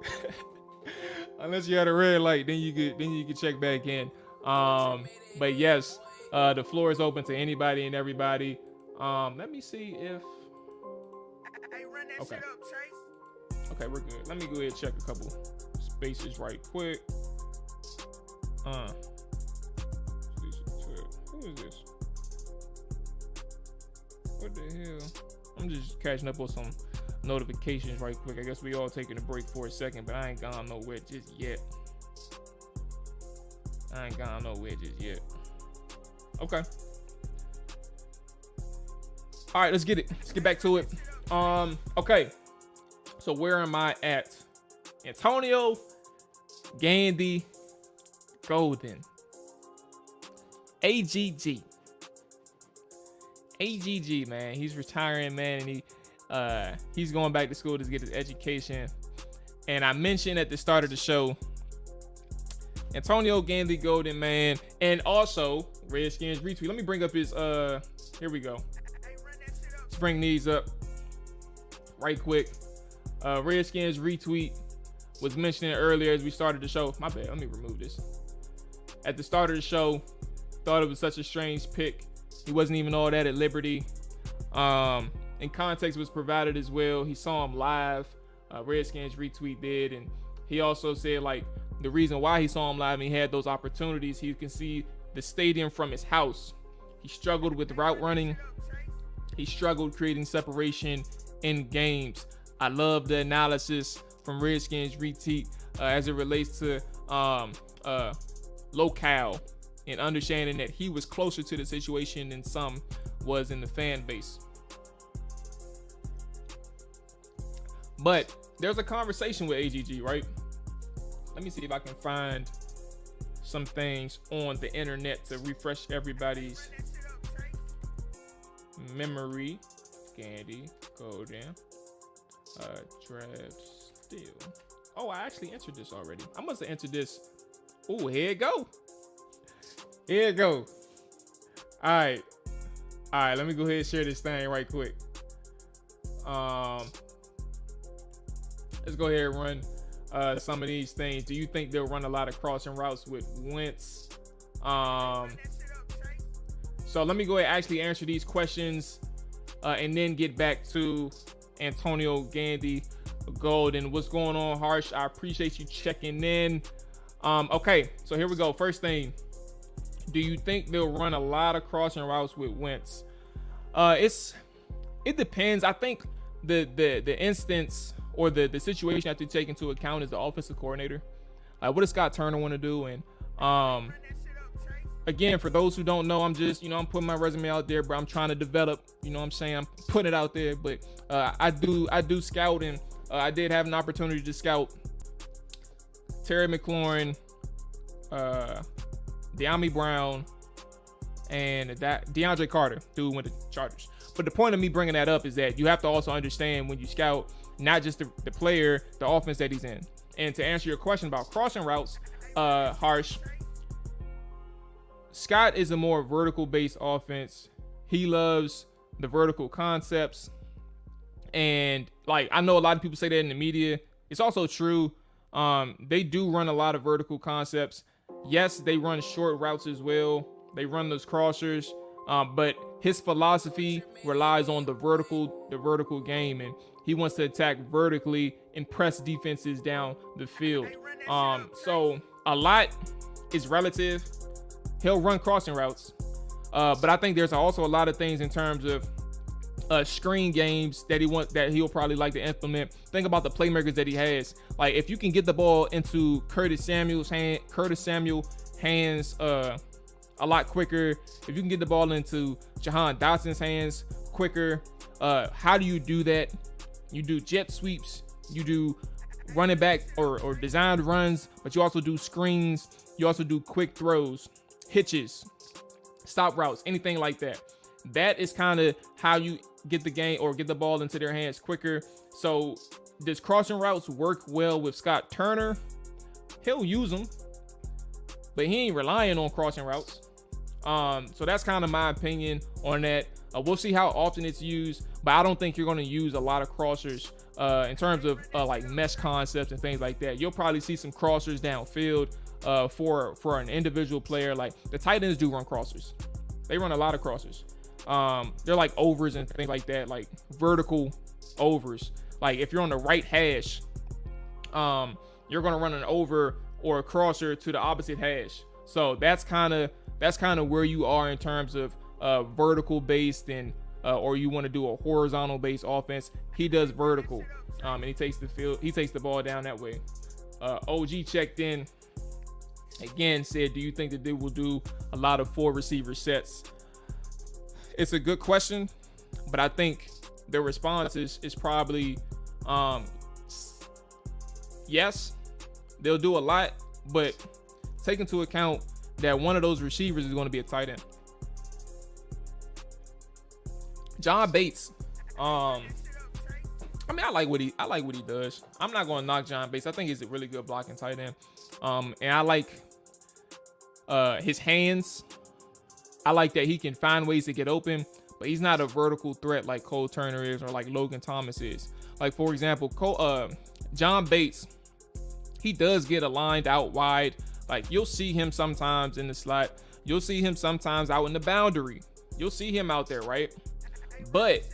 Unless you had a red light, then you could check back in. But yes, the floor is open to anybody and everybody. Let me see if. Okay. Okay, we're good. Let me go ahead and check a couple spaces right quick. Who is this? What the hell? I'm just catching up on some notifications right quick. I guess we all taking a break for a second, but I ain't gone nowhere just yet. Okay. All right, let's get it. Let's get back to it. Okay. So where am I at? Antonio Gandy Golden. AGG, man. He's retiring, man, and he's going back to school to get his education. And I mentioned at the start of the show, Antonio Gandy Golden, man, and also Redskins retweet. Let me bring up his here we go. Let's bring these up right quick. Redskins retweet was mentioned earlier as we started the show. My bad, let me remove this. At the start of the show, thought it was such a strange pick. He wasn't even all that at Liberty. and context was provided as well. He saw him live. Redskins retweet did, and he also said like the reason why he saw him live and he had those opportunities, he can see the stadium from his house. He struggled with route running. He struggled creating separation in games. I love the analysis from Redskins retweet as it relates to locale and understanding that he was closer to the situation than some was in the fan base. But there's a conversation with AGG, right? Let me see if I can find some things on the internet to refresh everybody's memory. Candy, go down. Draft still. Oh, I actually entered this already. I must have entered this. Oh, here it go. Here it go. All right, let me go ahead and share this thing right quick. Let's go ahead and run some of these things. Do you think they'll run a lot of crossing routes with Wentz? So let me go ahead and actually answer these questions and then get back to Antonio Gandy Golden. What's going on, Harsh? I appreciate you checking in. Okay, so here we go. First thing, do you think they'll run a lot of crossing routes with Wentz? It depends. I think the instance or the situation that to take into account is the offensive coordinator. What does Scott Turner want to do? And again, for those who don't know, I'm just, I'm putting my resume out there, but I'm trying to develop, what I'm saying? I'm putting it out there, but I do scout, and I did have an opportunity to scout Terry McLaurin, De'Ami Brown, and DeAndre Carter, dude went to Chargers. But the point of me bringing that up is that you have to also understand when you scout, not just the player, the offense that he's in. And to answer your question about crossing routes, Harsh, Scott is a more vertical-based offense. He loves the vertical concepts. And, I know a lot of people say that in the media. It's also true. They do run a lot of vertical concepts. Yes, they run short routes as well. They run those crossers. But his philosophy relies on the vertical game. And he wants to attack vertically and press defenses down the field. So a lot is relative. He'll run crossing routes, but I think there's also a lot of things in terms of screen games that he'll probably like to implement. Think about the playmakers that he has. Like if you can get the ball into Curtis Samuel hands a lot quicker, if you can get the ball into Jahan Dotson's hands quicker, how do you do that? You do jet sweeps, you do running back or designed runs, but you also do screens, you also do quick throws, hitches, stop routes, anything like that. That is kind of how you get the game or get the ball into their hands quicker. So does crossing routes work well with Scott Turner? He'll use them, but he ain't relying on crossing routes. So that's kind of my opinion on that. We'll see how often it's used, but I don't think you're going to use a lot of crossers in terms of like mesh concepts and things like that. You'll probably see some crossers downfield for an individual player. Like the tight ends do run crossers. They run a lot of crossers. They're like overs and things like that, like vertical overs. Like if you're on the right hash, you're going to run an over or a crosser to the opposite hash. So that's kind of where you are in terms of vertical based and or you want to do a horizontal based offense. He does vertical, and he takes the ball down that way. OG checked in again, said, do you think that they will do a lot of 4 receiver sets? It's a good question, but I think the response is probably yes, they'll do a lot, but take into account that one of those receivers is going to be a tight end. John Bates, I like what he does. I'm not going to knock John Bates. I think he's a really good blocking tight end. And I like his hands. I like that he can find ways to get open, but he's not a vertical threat like Cole Turner is or like Logan Thomas is. Like, for example, John Bates, he does get aligned out wide. Like, you'll see him sometimes in the slot. You'll see him sometimes out in the boundary. You'll see him out there, right? But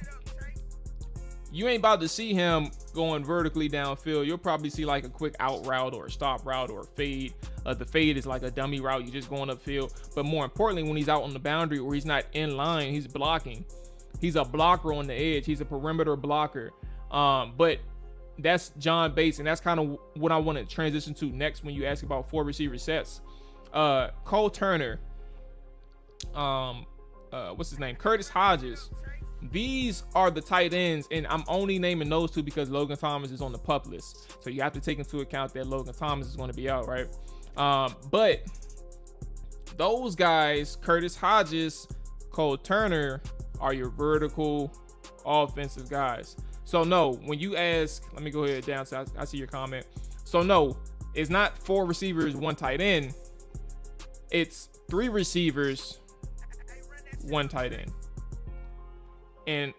you ain't about to see him going vertically downfield. You'll probably see like a quick out route or a stop route or a fade. The fade is like a dummy route. You're just going upfield. But more importantly, when he's out on the boundary or he's not in line, he's blocking. He's a blocker on the edge. He's a perimeter blocker. But that's John Bates, and that's kind of what I want to transition to next when you ask about 4 receiver sets. Cole Turner, what's his name? Curtis Hodges. These are the tight ends, and I'm only naming those 2 because Logan Thomas is on the PUP list. So you have to take into account that Logan Thomas is going to be out, right? But those guys, Curtis Hodges, Cole Turner, are your vertical offensive guys. So no, when you ask, let me go ahead down so I see your comment. So no, it's not 4 receivers, 1 tight end. It's 3 receivers, 1 tight end. And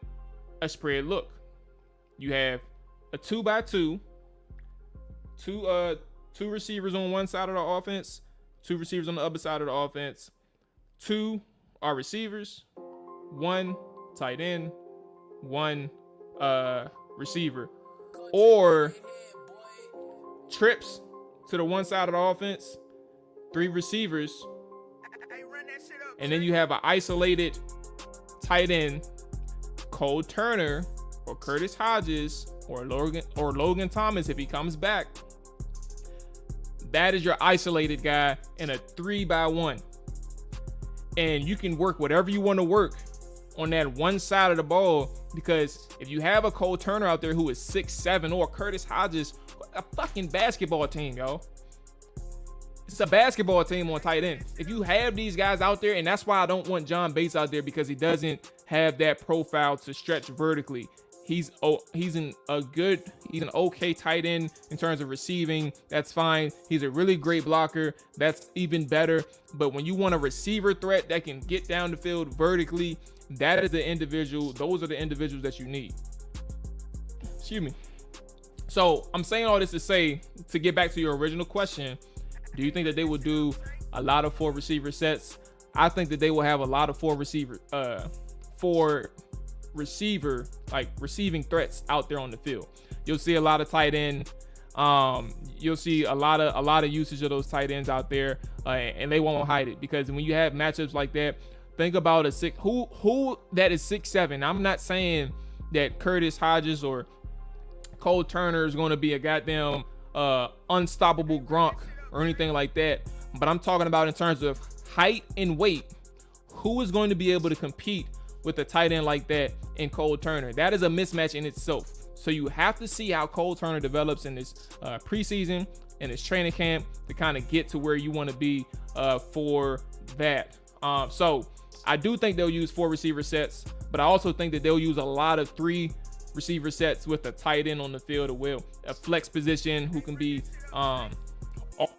a spread look. You have a 2x2, two receivers on one side of the offense, 2 receivers on the other side of the offense. 2 are receivers, 1 tight end, 1 receiver. Or trips to the one side of the offense, 3 receivers, and then you have an isolated tight end, Cole Turner or Curtis Hodges or Logan Thomas if he comes back. That is your isolated guy in a 3x1. And you can work whatever you want to work on that one side of the ball, because if you have a Cole Turner out there who is 6'7", or Curtis Hodges, a fucking basketball team, yo. It's a basketball team on tight end. If you have these guys out there, and that's why I don't want John Bates out there, because he doesn't have that profile to stretch vertically. He's an okay tight end in terms of receiving. That's fine. He's a really great blocker. That's even better. But when you want a receiver threat that can get down the field vertically, that is the individual. Those are the individuals that you need. Excuse me. So I'm saying all this to say, to get back to your original question, do you think that they will do a lot of 4 receiver sets? I think that they will have a lot of 4 receiver, like receiving threats out there on the field. You'll see a lot of tight end. You'll see a lot of usage of those tight ends out there, and they won't hide it, because when you have matchups like that, think about who that is 6'7". I'm not saying that Curtis Hodges or Cole Turner is going to be a goddamn unstoppable Gronk or anything like that, but I'm talking about in terms of height and weight, who is going to be able to compete with a tight end like that in Cole Turner. That is a mismatch in itself. So you have to see how Cole Turner develops in this preseason and this training camp to kind of get to where you want to be for that. So I do think they'll use 4 receiver sets, but I also think that they'll use a lot of 3 receiver sets with a tight end on the field as well. A flex position who can be off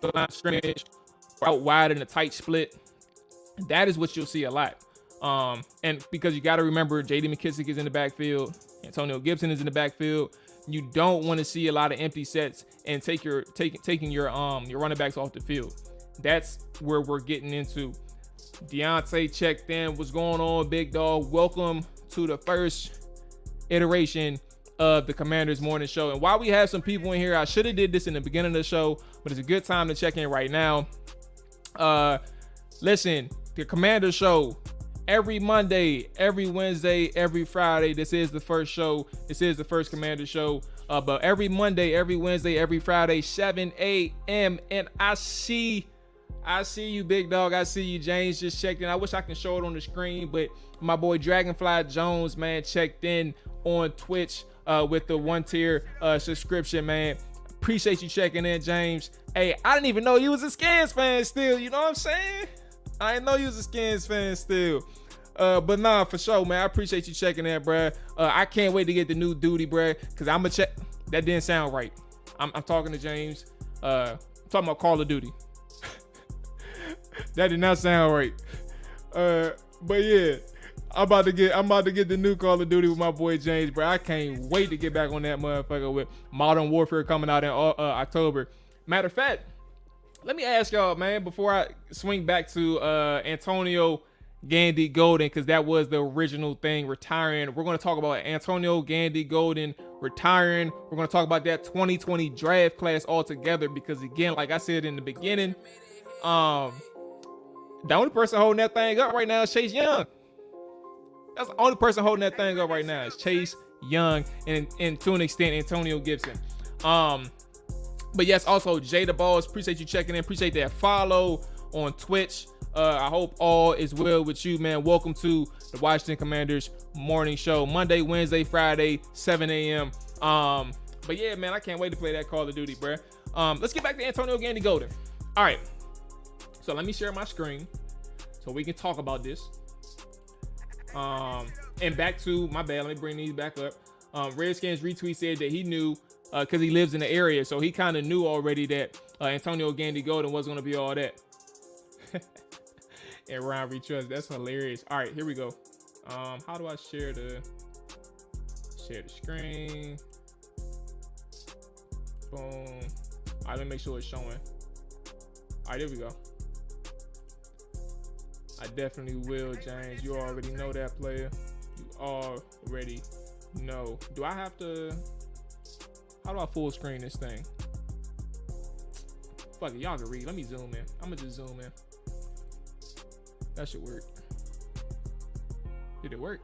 the line scrimmage or out wide in a tight split. That is what you'll see a lot. And because you got to remember, J.D. McKissic is in the backfield, Antonio Gibson is in the backfield. You don't want to see a lot of empty sets and taking your running backs off the field. That's where we're getting into. Deontay checked in. What's going on, big dog? Welcome to the first iteration of the Commanders Morning Show. And while we have some people in here, I should have did this in the beginning of the show, but it's a good time to check in right now. Listen, the Commander Show, every Monday, every Wednesday, every Friday. This is the first show. This is the first Commander Show. But every Monday, every Wednesday, every Friday, 7 a.m. And I see you, big dog. I see you, James. Just checked in. I wish I can show it on the screen, but my boy Dragonfly Jones, man, checked in on Twitch with the 1-tier subscription, man. Appreciate you checking in, James. Hey, I didn't even know you was a Skins fan still. You know what I'm saying? I didn't know you was a Skins fan still. But nah, for sure, man. I appreciate you checking in, bruh. I can't wait to get the new duty, bruh, because I'm going to check. That didn't sound right. I'm talking to James. I'm talking about Call of Duty. That did not sound right. But yeah, I'm about to get the new Call of Duty with my boy James, bro. I can't wait to get back on that motherfucker with Modern Warfare coming out in October. Matter of fact, let me ask y'all, man, before I swing back to Antonio Gandy Golden, because that was the original thing, retiring. We're going to talk about Antonio Gandy Golden retiring. We're going to talk about that 2020 draft class altogether, because again, like I said in the beginning, the only person holding that thing up right now is Chase Young. That's the only person holding that thing up right now is Chase Young, and to an extent Antonio Gibson. But yes, also Jada Balls, appreciate you checking in, appreciate that follow on Twitch. I hope all is well with you, man. Welcome to the Washington Commanders morning show, Monday, Wednesday, Friday, 7 a.m. But yeah, man, I can't wait to play that Call of Duty, bro. Let's get back to Antonio Gandy Golden. All right, so let me share my screen so we can talk about this. And back to my bad, let me bring these back up. Redskins retweet said that he knew, because he lives in the area, so he kind of knew already that Antonio Gandy Golden wasn't going to be all that. And Ron retrust, that's hilarious. All right, here we go. How do I share the screen? Boom. All right, let me make sure it's showing. All right, there we go. I definitely will, James. You already know that, player. You already know. Do I have to? How do I full screen this thing? Fuck it, y'all can read. Let me zoom in. I'm gonna just zoom in. That should work. Did it work?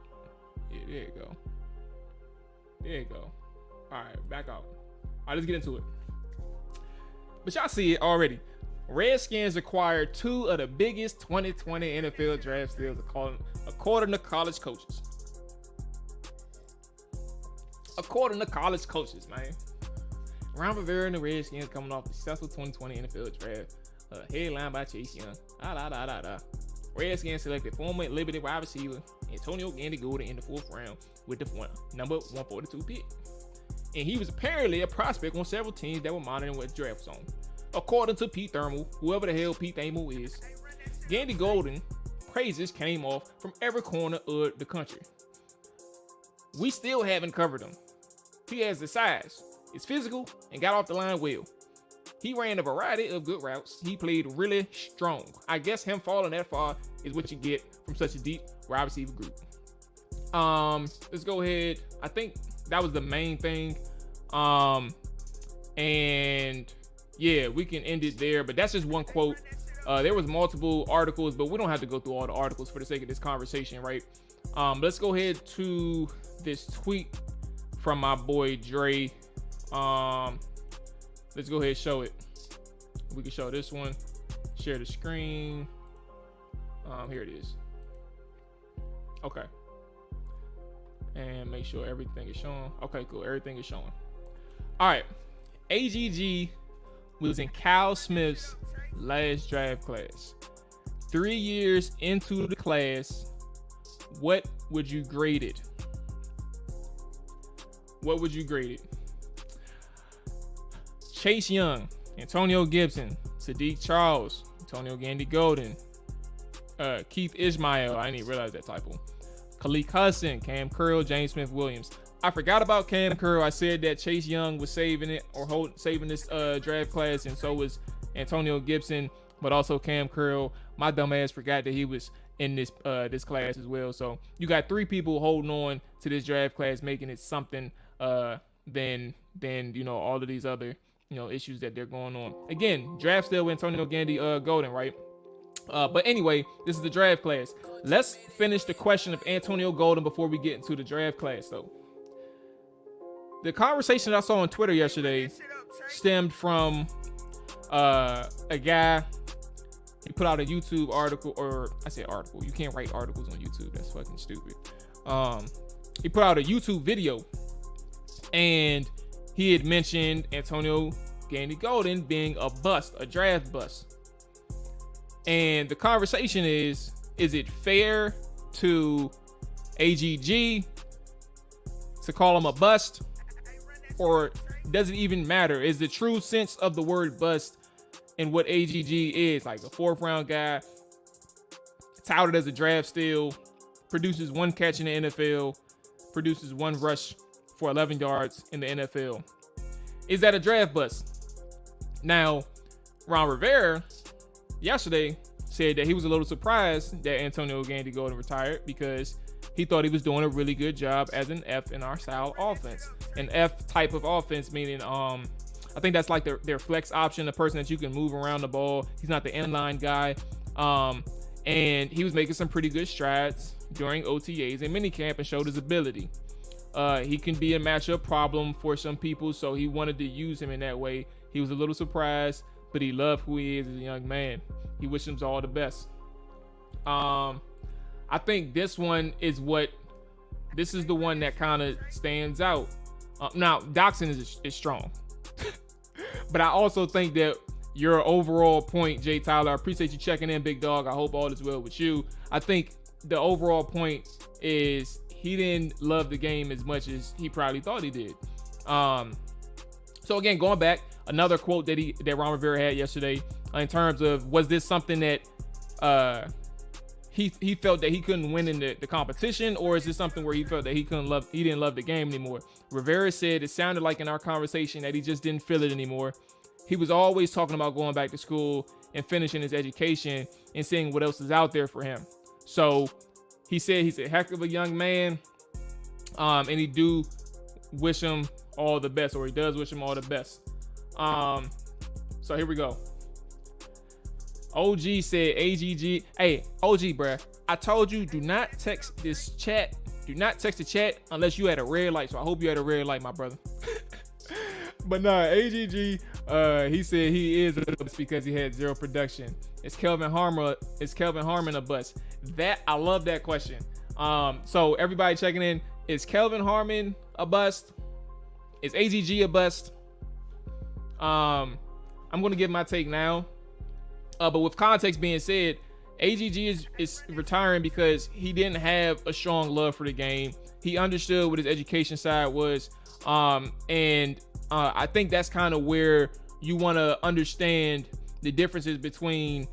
Yeah, there you go. There you go. All right, back out. All right, let's get into it. But y'all see it already. Redskins acquired two of the biggest 2020 NFL draft steals according to college coaches. According to college coaches, man. Ron Rivera and the Redskins coming off the successful 2020 NFL draft. Headlined by Chase Young. Redskins selected former Liberty wide receiver Antonio Gandy Golden in the 4th round with the number 142 pick. And he was apparently a prospect on several teams that were monitoring what draft was on. According to Pete Thermal, whoever the hell Pete Thermal is, Gandy Golden praises came off from every corner of the country. We still haven't covered him. He has the size, is physical, and got off the line well. He ran a variety of good routes. He played really strong. I guess him falling that far is what you get from such a deep wide receiver group. Let's go ahead. I think that was the main thing. And yeah, we can end it there, but that's just one quote. There was multiple articles, but we don't have to go through all the articles for the sake of this conversation, right? Let's go ahead to this tweet from my boy Dre. Let's go ahead and show it. We can show this one. Share the screen. Here it is. Okay. And make sure everything is showing. Okay, cool. Everything is showing. All right. AGG was in Kyle Smith's last draft class. 3 years into the class, what would you grade it? What would you grade it? Chase Young, Antonio Gibson, Sadiq Charles, Antonio Gandy Golden, Keith Ismail, I didn't even realize that typo. Khalid Hudson, Cam Curl, James Smith Williams. I forgot about Cam Curl. I said that Chase Young was saving it or saving this draft class, and so was Antonio Gibson, but also Cam Curl. My dumb ass forgot that he was in this class as well. So you got 3 people holding on to this draft class, making it something than all of these other issues that they're going on. Again, draft still with Antonio Gandy Golden, right? But anyway, this is the draft class. Let's finish the question of Antonio Golden before we get into the draft class, though. The conversation I saw on Twitter yesterday stemmed from a guy. He put out a YouTube article, or I say article. You can't write articles on YouTube. That's fucking stupid. He put out a YouTube video, and he had mentioned Antonio Gandy Golden being a bust, a draft bust. And the conversation is it fair to AGG to call him a bust? Or does it even matter? Is the true sense of the word bust and what AGG is, like a 4th round guy, touted as a draft steal, produces 1 catch in the NFL, produces 1 rush for 11 yards in the NFL. Is that a draft bust? Now, Ron Rivera yesterday said that he was a little surprised that Antonio Gandy Golden retired because he thought he was doing a really good job as an F in our style offense. An F type of offense, meaning I think that's like their flex option, the person that you can move around the ball. He's not the inline guy. And he was making some pretty good strides during OTAs and minicamp and showed his ability. He can be a matchup problem for some people, so he wanted to use him in that way. He was a little surprised, but he loved who he is as a young man. He wished him all the best. I think this is the one that kind of stands out. Now, Doxson is strong. But I also think that your overall point, Jay Tyler, I appreciate you checking in, big dog. I hope all is well with you. I think the overall point is he didn't love the game as much as he probably thought he did. So again, going back, another quote that Ron Rivera had yesterday in terms of, was this something that he felt that he couldn't win in the competition, or is this something where he felt that he didn't love the game anymore? Rivera said it sounded like in our conversation that he just didn't feel it anymore. He was always talking about going back to school and finishing his education and seeing what else is out there for him. So he said he's a heck of a young man, and he do wish him all the best, or he does wish him all the best. So here we go. OG said AGG. Hey, OG, bruh, I told you, do not text this chat. Do not text the chat unless you had a red light. So I hope you had a red light, my brother. But nah, AGG, he said he is a bust because he had zero production. Is Kelvin Harmon a bust? That, I love that question. So everybody checking in, is Kelvin Harmon a bust? Is AGG a bust? I'm gonna give my take now. But with context being said, AGG is retiring because he didn't have a strong love for the game. He understood what his education side was. And I think that's kind of where you want to understand the differences between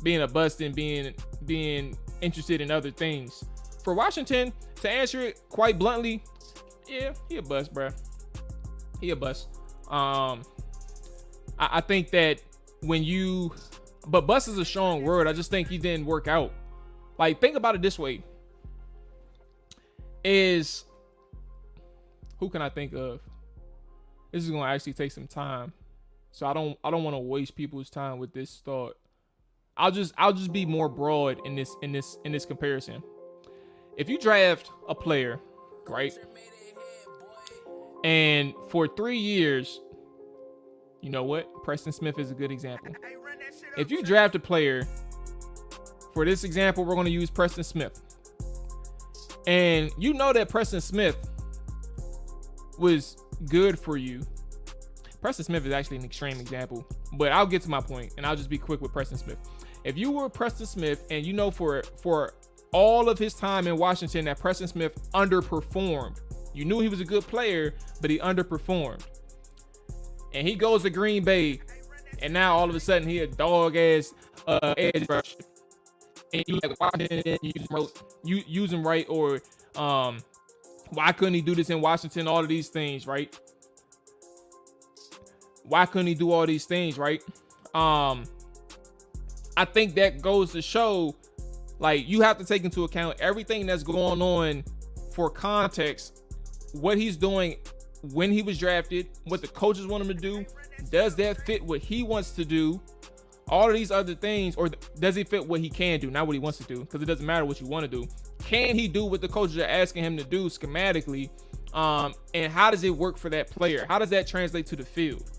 being a bust and being interested in other things. For Washington, to answer it quite bluntly, yeah, he a bust, bro. He a bust. I think that but bust is a strong word. I just think he didn't work out. Like, think about it this way. Who can I think of? This is gonna actually take some time, so I don't want to waste people's time with this thought. I'll just be more broad in this comparison. If you draft a player, right, and for 3 years, you know what? Preston Smith is a good example. If you draft a player, for this example, we're going to use Preston Smith, and you know that Preston Smith was good for you. Preston Smith is actually an extreme example, but I'll get to my point, and I'll just be quick with Preston Smith. If you were Preston Smith, and you know for all of his time in Washington that Preston Smith underperformed, you knew he was a good player, but he underperformed, and he goes to Green Bay, and now all of a sudden he a dog ass edge rusher, and you like Washington, you use him right, or why couldn't he do this in Washington? All of these things, right? Why couldn't he do all these things, right? I think that goes to show, like, you have to take into account everything that's going on for context, what he's doing when he was drafted, what the coaches want him to do. Does that fit what he wants to do? All of these other things, or does it fit what he can do, not what he wants to do? Because it doesn't matter what you want to do. Can he do what the coaches are asking him to do schematically? And how does it work for that player? How does that translate to the field?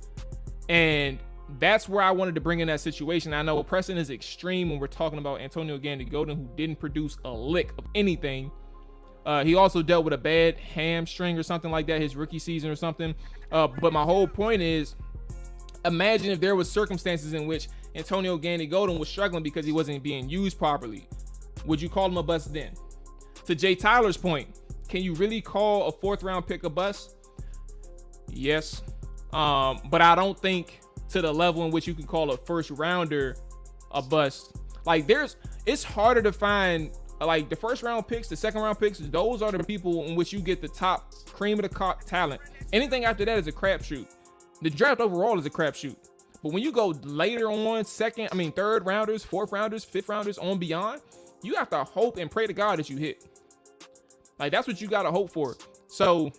And that's where I wanted to bring in that situation. I know Preston is extreme when we're talking about Antonio Gandy Golden, who didn't produce a lick of anything. He also dealt with a bad hamstring or something like that his rookie season or something. But my whole point is, imagine if there was circumstances in which Antonio Gandy Golden was struggling because he wasn't being used properly. Would you call him a bust then? To Jay Tyler's point, can you really call a 4th round pick a bust? Yes. But I don't think to the level in which you can call a 1st rounder a bust. Like, it's harder to find, like, the 1st round picks, the 2nd round picks. Those are the people in which you get the top cream of the crop talent. Anything after that is a crapshoot. The draft overall is a crapshoot. But when you go later on, third rounders, fourth rounders, fifth rounders on beyond, you have to hope and pray to God that you hit. Like, that's what you got to hope for. So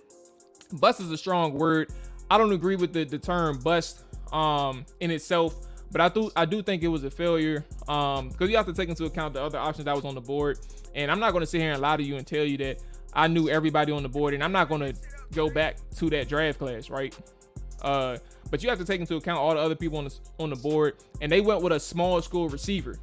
bust is a strong word. I don't agree with the term bust in itself, but I do think it was a failure because you have to take into account the other options that was on the board. And I'm not going to sit here and lie to you and tell you that I knew everybody on the board, and I'm not going to go back to that draft class, right? But you have to take into account all the other people on the board, and they went with a small school receiver.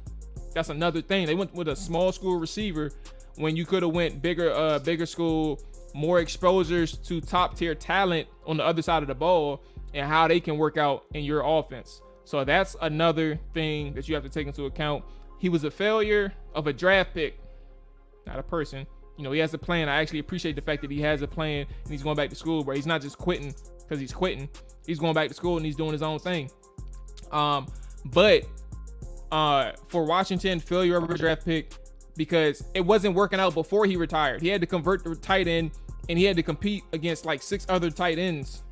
That's another thing. They went with a small school receiver when you could have went bigger school, more exposures to top tier talent on the other side of the ball and how they can work out in your offense. So that's another thing that you have to take into account. He was a failure of a draft pick, not a person. You know, he has a plan. I actually appreciate the fact that he has a plan and he's going back to school, bro. He's not just quitting because he's quitting. He's going back to school and he's doing his own thing. But for Washington, failure of a draft pick because it wasn't working out before he retired. He had to convert to tight end and he had to compete against like 6 other tight ends.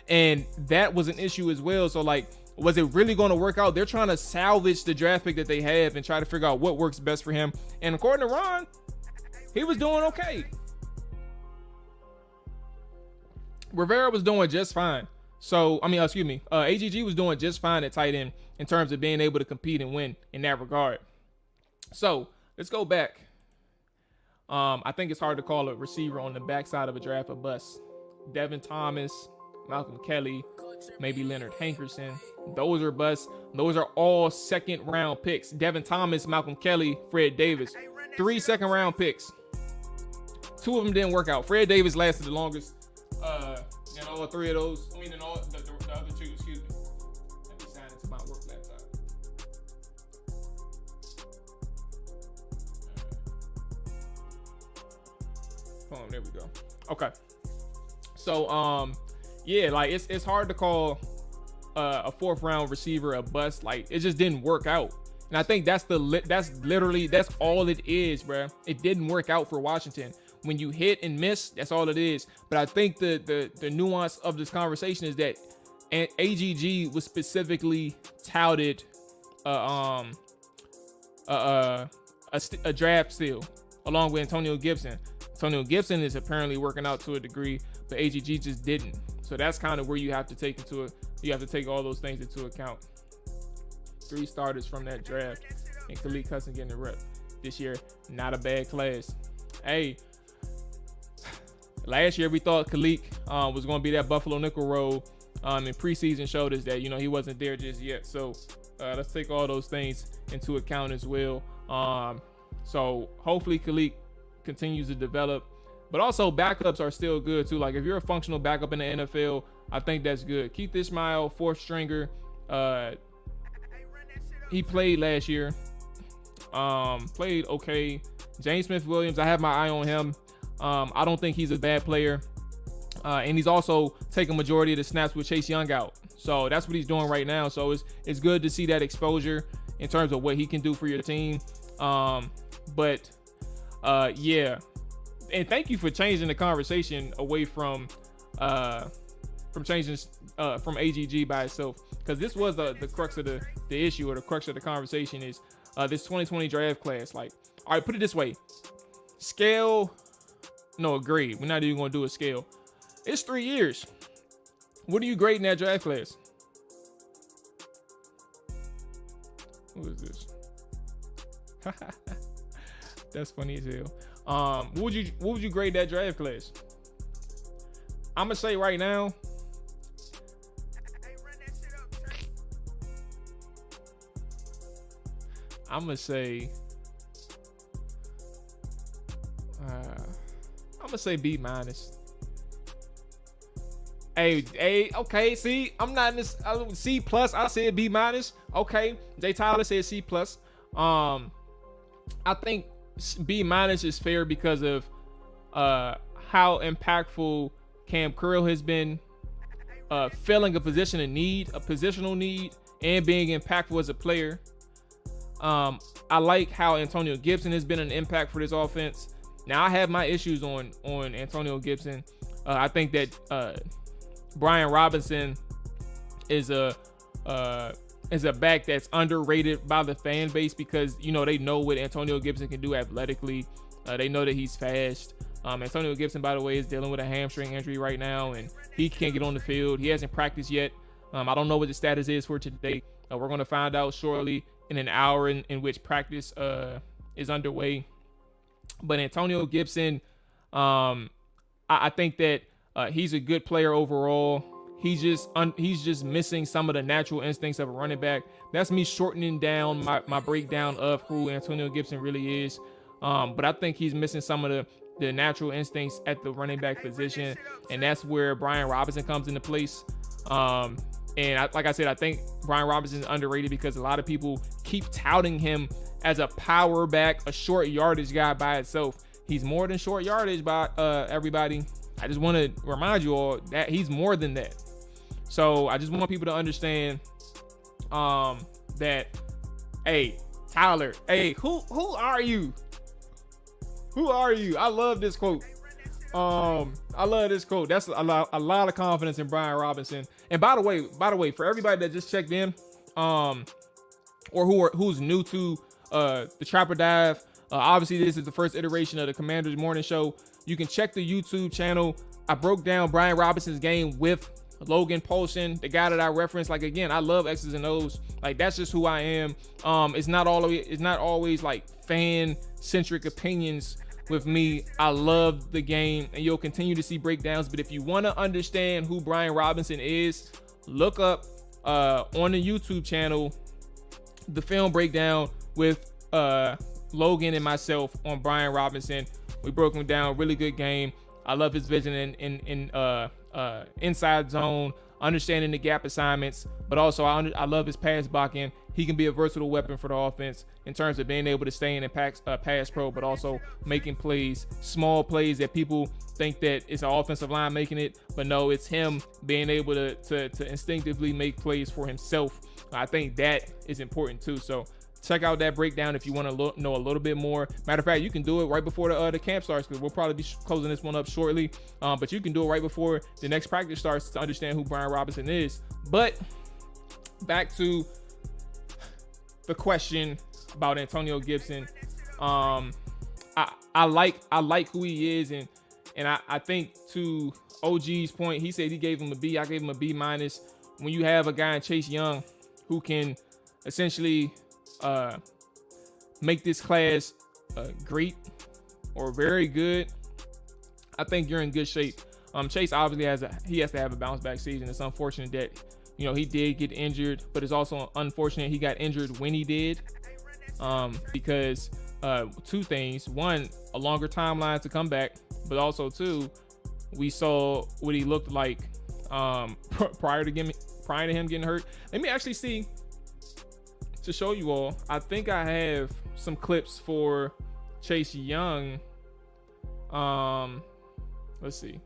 And that was an issue as well. So like, was it really going to work out? They're trying to salvage the draft pick that they have and try to figure out what works best for him. And according to Ron, he was doing okay. Rivera was doing just fine. So, AGG was doing just fine at tight end in terms of being able to compete and win in that regard. So, let's go back. I think it's hard to call a receiver on the backside of a draft a bust. Devin Thomas, Malcolm Kelly, maybe Leonard Hankerson. Those are busts. Those are all second round picks. Devin Thomas, Malcolm Kelly, Fred Davis. 3 second round picks. 2 of them didn't work out. Fred Davis lasted the longest. And all 3 of those, and all the other 2, excuse me. Let me sign into my work laptop. Hold on, there we go. Okay. So, yeah, like it's hard to call a 4th round receiver a bust. Like, it just didn't work out. And I think that's all it is, bro. It didn't work out for Washington. When you hit and miss, that's all it is. But I think the nuance of this conversation is that AGG was specifically touted a draft steal along with Antonio Gibson. Antonio Gibson is apparently working out to a degree, but AGG just didn't. So that's kind of where you have to take all those things into account. 3 starters from that draft, and Khalid Cusson getting the rep this year. Not a bad class. Hey, last year we thought Khalid was going to be that Buffalo nickel role, and preseason showed us that he wasn't there just yet. So let's take all those things into account as well. So hopefully Khalid continues to develop, but also backups are still good too. Like if you're a functional backup in the NFL, I think that's good. Keith Ismail, 4th stringer. He played last year. Played okay. James Smith-Williams, I have my eye on him. I don't think he's a bad player. And he's also taking majority of the snaps with Chase Young out. So that's what he's doing right now. So it's good to see that exposure in terms of what he can do for your team. Yeah. And thank you for changing the conversation away from changing from AGG by itself. Because this was the crux of the issue, or the crux of the conversation is this 2020 draft class. Like, all right, put it this way. Grade. We're not even going to do a scale. It's 3 years. What are you grading that draft class? Who is this? That's funny as hell. What would you grade that draft class? I'm gonna say right now, I'm gonna say B-. Hey, okay, see, I'm not in this C+, I said B-. Okay, Jay Tyler said C+. I think B- is fair because of how impactful Cam Curl has been, filling a positional need, and being impactful as a player. I like how Antonio Gibson has been an impact for this offense. Now I have my issues on Antonio Gibson. I think that Brian Robinson is a is a back that's underrated by the fan base because, you know, they know what Antonio Gibson can do athletically. They know that he's fast. Antonio Gibson, by the way, is dealing with a hamstring injury right now, and he can't get on the field. He hasn't practiced yet. I don't know what the status is for today. We're going to find out shortly in an hour in which practice is underway. But Antonio Gibson, I think that he's a good player overall. He's just missing some of the natural instincts of a running back. That's me shortening down my breakdown of who Antonio Gibson really is. But I think he's missing some of the natural instincts at the running back position, and that's where Brian Robinson comes into place. Like I said, I think Brian Robinson is underrated because a lot of people keep touting him as a power back, a short yardage guy by itself. He's more than short yardage by everybody. I just want to remind you all that he's more than that. So I just want people to understand that, hey, Tyler, hey, who are you? Who are you? I love this quote. I love this quote. That's a lot of confidence in Brian Robinson. And by the way, for everybody that just checked in, or who's new to the Trapper Dive, obviously this is the first iteration of the Commanders Morning Show. You can check the YouTube channel. I broke down Brian Robinson's game with Logan Paulson, the guy that I referenced. Like, again, I love X's and O's. Like, that's just who I am. It's not always like fan centric opinions with me. I love the game, and you'll continue to see breakdowns. But if you want to understand who Brian Robinson is, look up on the YouTube channel the film breakdown with Logan and myself on Brian Robinson. We broke him down. Really good game. I love his vision in inside zone, understanding the gap assignments, but also I love his pass blocking. He can be a versatile weapon for the offense in terms of being able to stay in and pass pro, but also making plays, small plays that people think that it's an offensive line making it, but no, it's him being able to instinctively make plays for himself. I think that is important too. So check out that breakdown if you want to know a little bit more. Matter of fact, you can do it right before the camp starts, because we'll probably be closing this one up shortly. But you can do it right before the next practice starts to understand who Brian Robinson is. But back to the question about Antonio Gibson. I like who he is, and I think to OG's point, he said he gave him a B. I gave him a B-. When you have a guy in Chase Young who can essentially make this class great or very good, I think you're in good shape. Chase obviously has to have a bounce back season. It's unfortunate that, you know, he did get injured, but it's also unfortunate he got injured when he did, because two things: one, a longer timeline to come back, but also two, we saw what he looked like prior to him getting hurt. Let me actually see, to show you all. I think I have some clips for Chase Young. Let's see.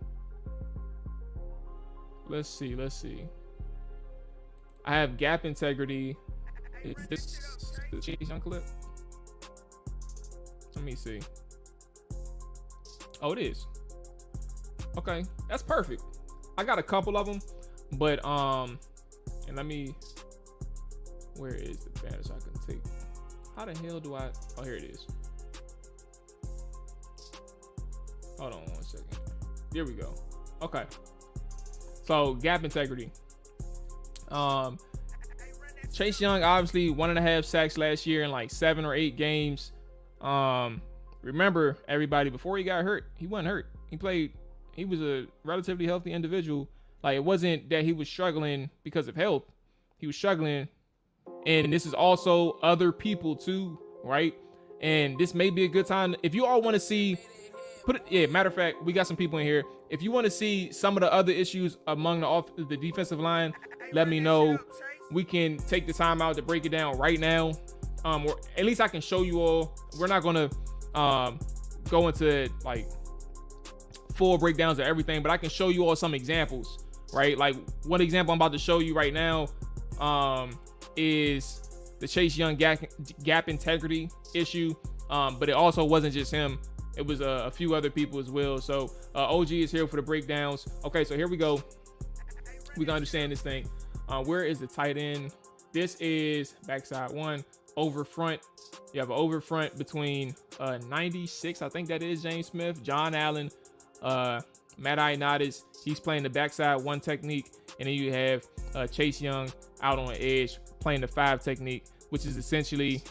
I have gap integrity. Is this the Chase Young clip? Let me see. Oh, it is. Okay, that's perfect. I got a couple of them, but and let me. Where is the advantage I can take? How the hell do I? Oh, here it is. Hold on 1 second. Here we go. Okay. So gap integrity. Chase Young, obviously 1.5 sacks last year in like 7 or 8 games. Remember, everybody, before he got hurt, he wasn't hurt. He was a relatively healthy individual. Like, it wasn't that he was struggling because of health. He was struggling. And this is also other people too, right? And this may be a good time. If you all want to see, matter of fact, we got some people in here. If you want to see some of the other issues among the defensive line, let me know. We can take the time out to break it down right now. Or at least I can show you all. We're not going to go into like full breakdowns of everything, but I can show you all some examples, right? Like, one example I'm about to show you right now is the Chase Young gap integrity issue. But it also wasn't just him. It was a few other people as well. So OG is here for the breakdowns. Okay, so here we go. We can understand this thing. Where is the tight end? This is backside one, over front. You have an over front between 96, I think that is James Smith, John Allen, Matt Ioannidis. He's playing the backside one technique, and then you have Chase Young out on the edge playing the 5 technique, which is essentially,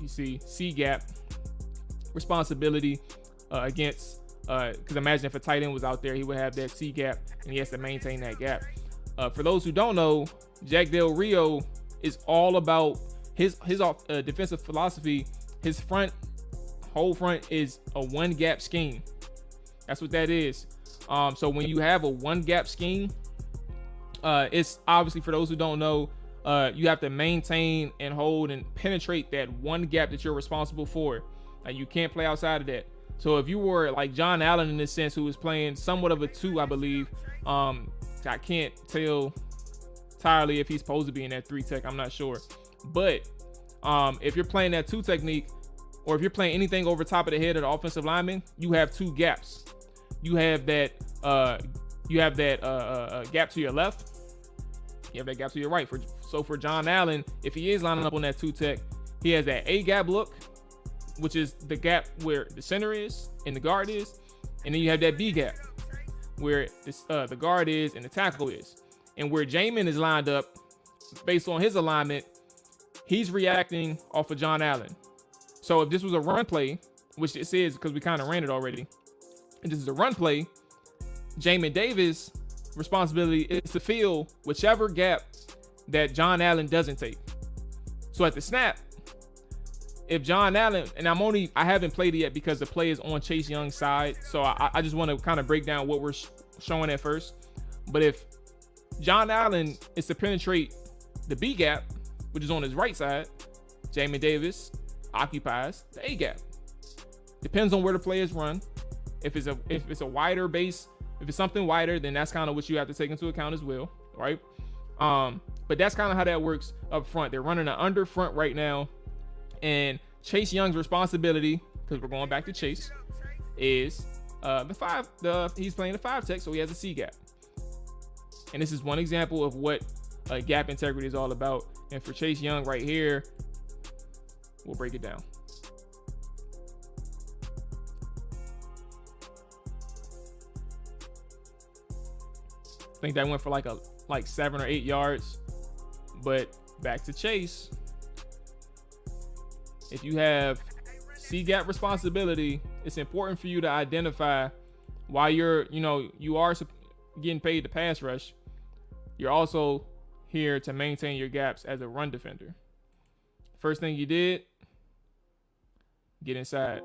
you see, C gap responsibility against, because imagine if a tight end was out there, he would have that C gap, and he has to maintain that gap. For those who don't know, Jack Del Rio is all about his defensive philosophy. His whole front is a one gap scheme. That's what that is. So when you have a one gap scheme, it's obviously, for those who don't know, you have to maintain and hold and penetrate that one gap that you're responsible for. You can't play outside of that. So if you were like John Allen in this sense, who was playing somewhat of a 2, I believe, I can't tell entirely if he's supposed to be in that 3 tech. I'm not sure. But if you're playing that 2 technique, or if you're playing anything over top of the head of the offensive lineman, you have 2 gaps. You have that gap to your left. You have that gap to your right. So for John Allen, if he is lining up on that 2 tech, he has that A gap look, which is the gap where the center is and the guard is, and then you have that B gap where the guard is and the tackle is. And where Jamin is lined up, based on his alignment, he's reacting off of John Allen. So if this was a run play, which this is because we kind of ran it already, and this is a run play, Jamin Davis' responsibility is to fill whichever gap that John Allen doesn't take. So at the snap, if John Allen, and I haven't played it yet because the play is on Chase Young's side, so I just want to kind of break down what we're showing at first. But if John Allen is to penetrate the B gap, which is on his right side, Jamin Davis occupies the A gap. Depends on where the play is run. If it's a wider base, if it's something wider, then that's kind of what you have to take into account as well, right? But that's kind of how that works up front. They're running an under front right now, and Chase Young's responsibility, because we're going back to Chase, is he's playing the 5 tech, so he has a C gap. And this is one example of what gap integrity is all about. And for Chase Young right here, we'll break it down. I think that went for like 7 or 8 yards. But back to Chase. If you have C gap responsibility, it's important for you to identify while you are getting paid to pass rush, you're also here to maintain your gaps as a run defender. First thing you did, get inside.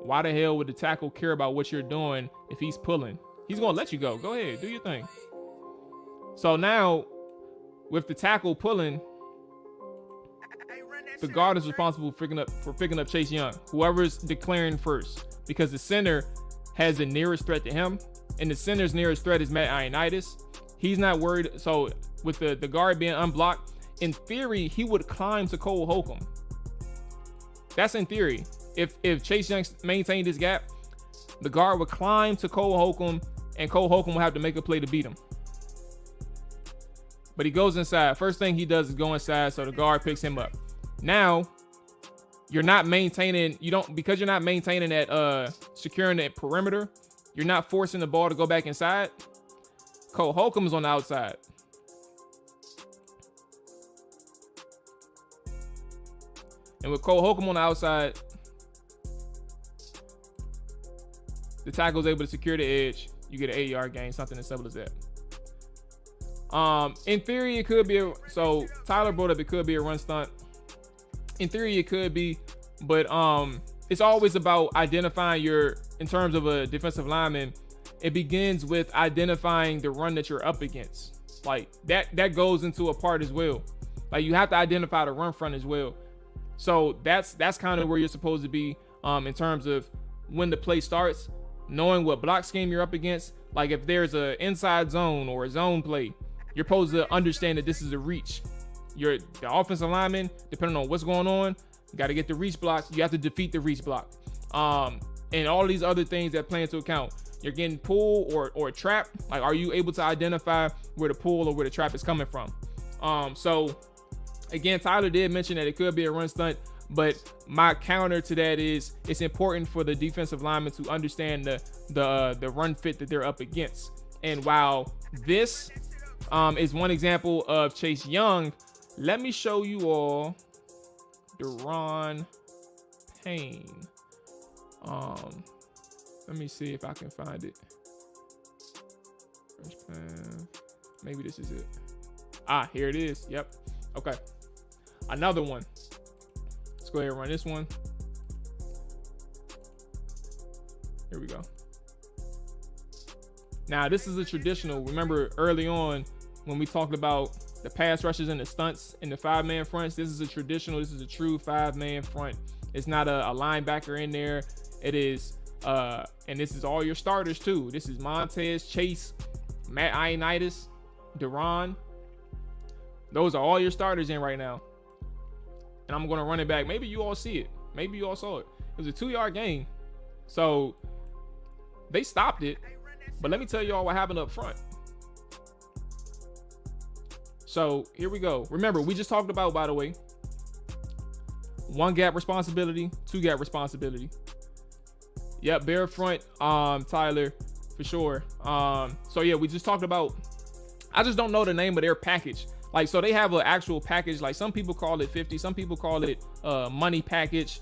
Why the hell would the tackle care about what you're doing if he's pulling? He's going to let you go. Go ahead, do your thing. So now, with the tackle pulling, the guard is responsible for picking up Chase Young, whoever's declaring first, because the center has the nearest threat to him, and the center's nearest threat is Matt Ioannidis. He's not worried. So with the guard being unblocked, in theory, he would climb to Cole Holcomb. That's in theory. If Chase Young maintained his gap, the guard would climb to Cole Holcomb, and Cole Holcomb will have to make a play to beat him. But he goes inside. First thing he does is go inside, so the guard picks him up. Now, you're not maintaining, because you're not maintaining that securing that perimeter, you're not forcing the ball to go back inside. Cole Holcomb is on the outside. And with Cole Holcomb on the outside, the tackle is able to secure the edge. You get an 8-yard gain, something as simple as that. In theory, it could be so Tyler brought up it could be a run stunt. In theory, it could be, but it's always about identifying in terms of a defensive lineman, it begins with identifying the run that you're up against. Like that goes into a part as well. Like you have to identify the run front as well. So that's kind of where you're supposed to be in terms of when the play starts, knowing what block scheme you're up against. Like if there's an inside zone or a zone play, you're supposed to understand that this is a reach. The offensive lineman, depending on what's going on, you got to get the reach block. You have to defeat the reach block. And all these other things that play into account. you're getting pull or a trap, like, are you able to identify where the pull or where the trap is coming from? So again, Tyler did mention that it could be a run stunt, but my counter to that is it's important for the defensive lineman to understand the run fit that they're up against. And while this is one example of Chase Young, let me show you all Deron Payne. Let me see if I can find it. Maybe this is it. Here it is. Yep. Okay. Another one. Let's go ahead and run this one. Here we go. Now, this is a traditional. Remember early on when we talked about the pass rushes and the stunts and the 5-man fronts, this is a traditional. This is a true 5-man front. It's not a linebacker in there. It is, and this is all your starters too. This is Montez, Chase, Matt Ioannidis, Deron. Those are all your starters in right now. And I'm going to run it back. Maybe you all see it. Maybe you all saw it. It was a 2-yard gain. So they stopped it. But let me tell you all what happened up front. So here we go. Remember, we just talked about, by the way, 1 gap responsibility, 2 gap responsibility. Yep, bare front, Tyler, for sure. So yeah, we just talked about, I just don't know the name of their package. Like, so they have an actual package. Like, some people call it 50, some people call it money package.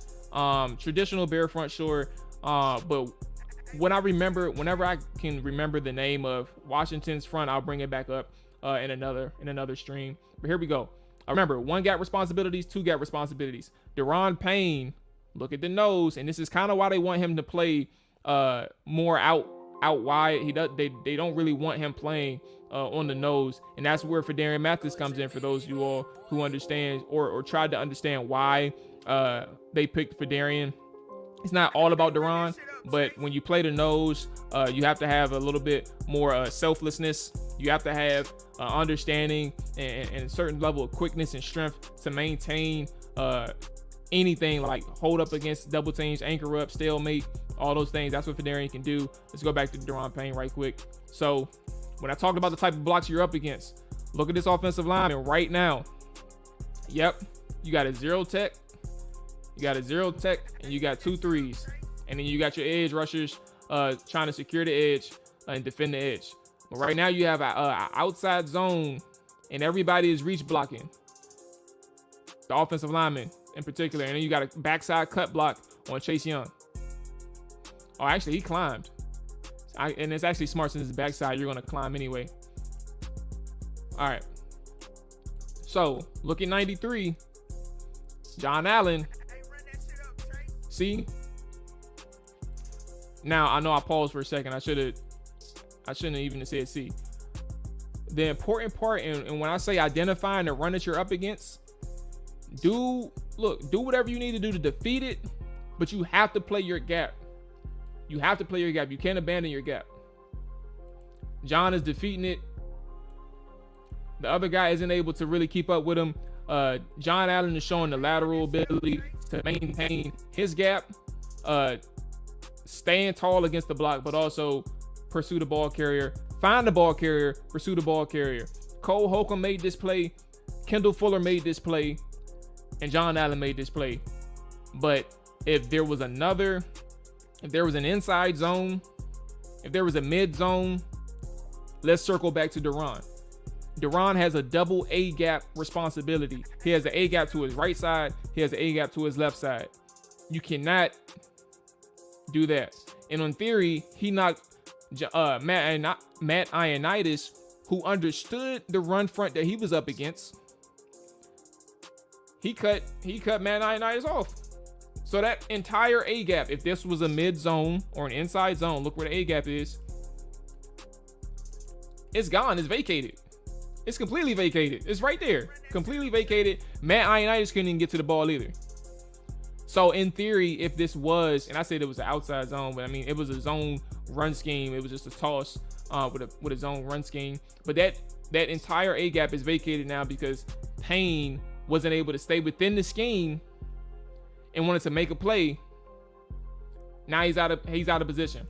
Traditional bare front, sure. But when I remember, whenever I can remember the name of Washington's front, I'll bring it back up in another stream. But here we go. Remember, 1 gap responsibilities, 2 gap responsibilities. Deron Payne, look at the nose, and this is kind of why they want him to play more out wide. They don't really want him playing on the nose, and that's where Phidarian Mathis comes in. For those of you all who understand or tried to understand why they picked Phidarian, it's not all about Deron, but when you play the nose, you have to have a little bit more selflessness. You have to have understanding and a certain level of quickness and strength to maintain anything like hold up against double teams, anchor up, stalemate, all those things. That's what Phidarian can do. Let's go back to Deron Payne right quick. So when I talked about the type of blocks you're up against, look at this offensive lineman right now. Yep, you got a 0 tech. You got a 0 tech, and you got 2 threes. And then you got your edge rushers trying to secure the edge and defend the edge. But right now you have an outside zone, and everybody is reach blocking. The offensive lineman in particular. And then you got a backside cut block on Chase Young. Oh, actually, he climbed. And it's actually smart, since it's backside, you're going to climb anyway. All right. So, look at 93. John Allen. See? Now, I know I paused for a second. I shouldn't even have said see. The important part, and when I say identifying the run that you're up against, do whatever you need to do to defeat it, but you have to play your gap. You have to play your gap. You can't abandon your gap. John is defeating it. The other guy isn't able to really keep up with him. John Allen is showing the lateral ability to maintain his gap, staying tall against the block, but also pursue the ball carrier, find the ball carrier, pursue the ball carrier. Cole Holcomb made this play, Kendall Fuller made this play, and John Allen made this play. But if there was an inside zone, if there was a mid zone, let's circle back to Deron. Deron has a double A gap responsibility. He has an A gap to his right side. He has an A gap to his left side. You cannot do that. And in theory, he knocked Matt Ioannidis, who understood the run front that he was up against. He cut Matt Ioannidis off. So that entire A gap, if this was a mid zone or an inside zone, look where the A gap is. It's gone. It's vacated. It's completely vacated. It's right there. Completely vacated. Matt Ioannidis couldn't even get to the ball either. So in theory, if this was, and I said it was an outside zone, but I mean, it was a zone run scheme. It was just a toss with a zone run scheme. But that entire A gap is vacated now because Payne wasn't able to stay within the scheme and wanted to make a play. Now he's out of position.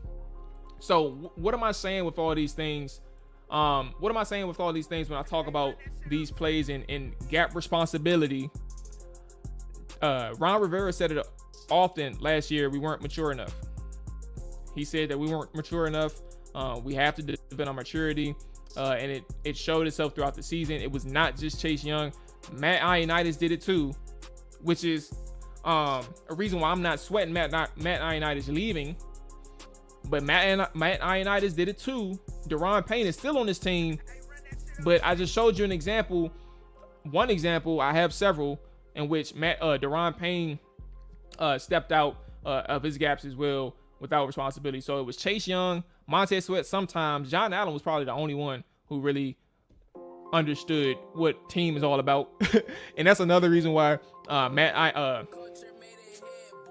So what am I saying with all these things? What am I saying with all these things when I talk about these plays and gap responsibility? Ron Rivera said it often last year. We weren't mature enough. He said that we weren't mature enough. We have to develop our maturity, and it showed itself throughout the season. It was not just Chase Young. Matt Ioannidis did it too, which is a reason why I'm not sweating Matt Ioannidis leaving. But Matt Ioannidis did it too. Deron Payne is still on this team, but I just showed you an example. One example, I have several, in which Deron Payne stepped out of his gaps as well without responsibility. So it was Chase Young, Montez Sweat sometimes. John Allen was probably the only one who really understood what team is all about. And that's another reason why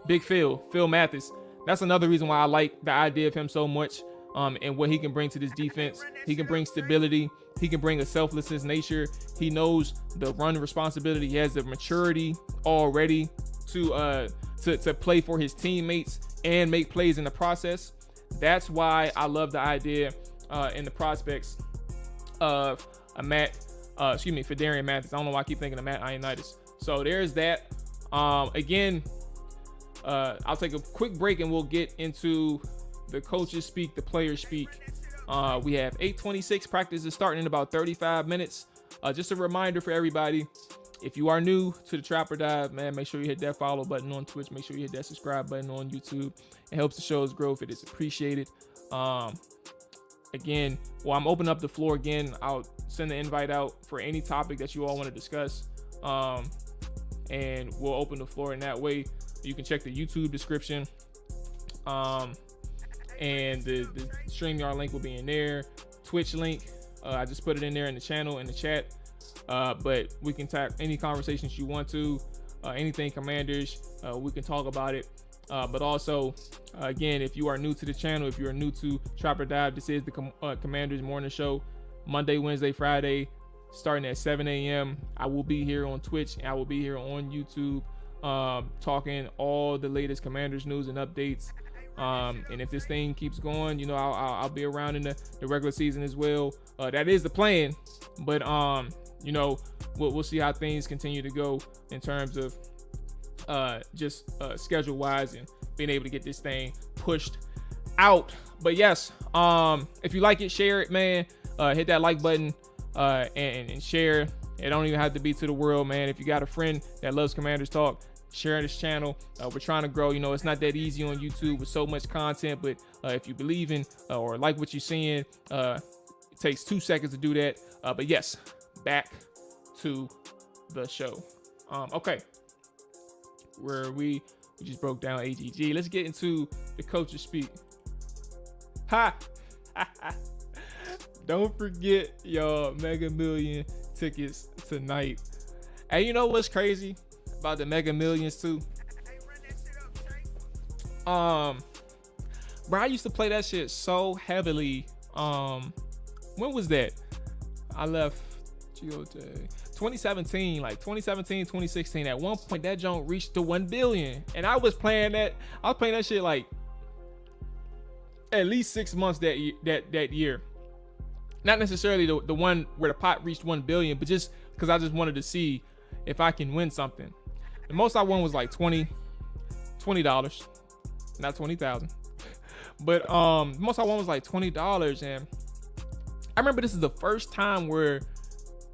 Big Phil Mathis, that's another reason why I like the idea of him so much, and what he can bring to this defense. He can bring stability. He can bring a selflessness nature. He knows the run responsibility. He has the maturity already to play for his teammates and make plays in the process. That's why I love the idea and the prospects of Phidarian Mathis. I don't know why I keep thinking of Matt Ioannidis. So there's that. Again, I'll take a quick break and we'll get into the coaches speak, the players speak. We have 8:26 practice is starting in about 35 minutes. Just a reminder for everybody, if you are new to the Trapper Dive, man, make sure you hit that follow button on Twitch. Make sure you hit that subscribe button on YouTube. It helps the show's growth. It is appreciated. Again, I'm opening up the floor again. I'll send the invite out for any topic that you all want to discuss. And we'll open the floor in that way. You can check the YouTube description. And the StreamYard link will be in there. Twitch link, I just put it in there in the channel, in the chat. But we can tap any conversations you want to, anything Commanders, we can talk about it. But also, again, if you are new to the channel, if you are new to Trapper Dive, this is the Commanders Morning Show, Monday, Wednesday, Friday, starting at 7 a.m. I will be here on Twitch, and I will be here on YouTube, talking all the latest Commanders news and updates. And if this thing keeps going, I'll be around in the regular season as well. That is the plan, but we'll see how things continue to go in terms of just schedule wise and being able to get this thing pushed out. But yes, if you like it, share it, man. Hit that like button and share. It don't even have to be to the world, man. If you got a friend that loves Commanders Talk, share this channel. We're trying to grow. It's not that easy on YouTube with so much content, but if you believe in or like what you're seeing, it takes 2 seconds to do that. But yes, back to the show. Okay, where we just broke down AGG. Let's get into the coaches speak. Don't forget your Mega Million tickets tonight. And you know what's crazy about the Mega Millions too? Bro, I used to play that shit so heavily. When was that? I left GOJ 2017, like 2017, 2016. At one point, that joint reached the 1 billion, and I was playing that. I was playing that shit like at least 6 months that year. Not necessarily the one where the pot reached 1 billion, but just because I just wanted to see if I can win something. The most I won was like $20, not 20,000. But the most I won was like $20, and I remember this is the first time where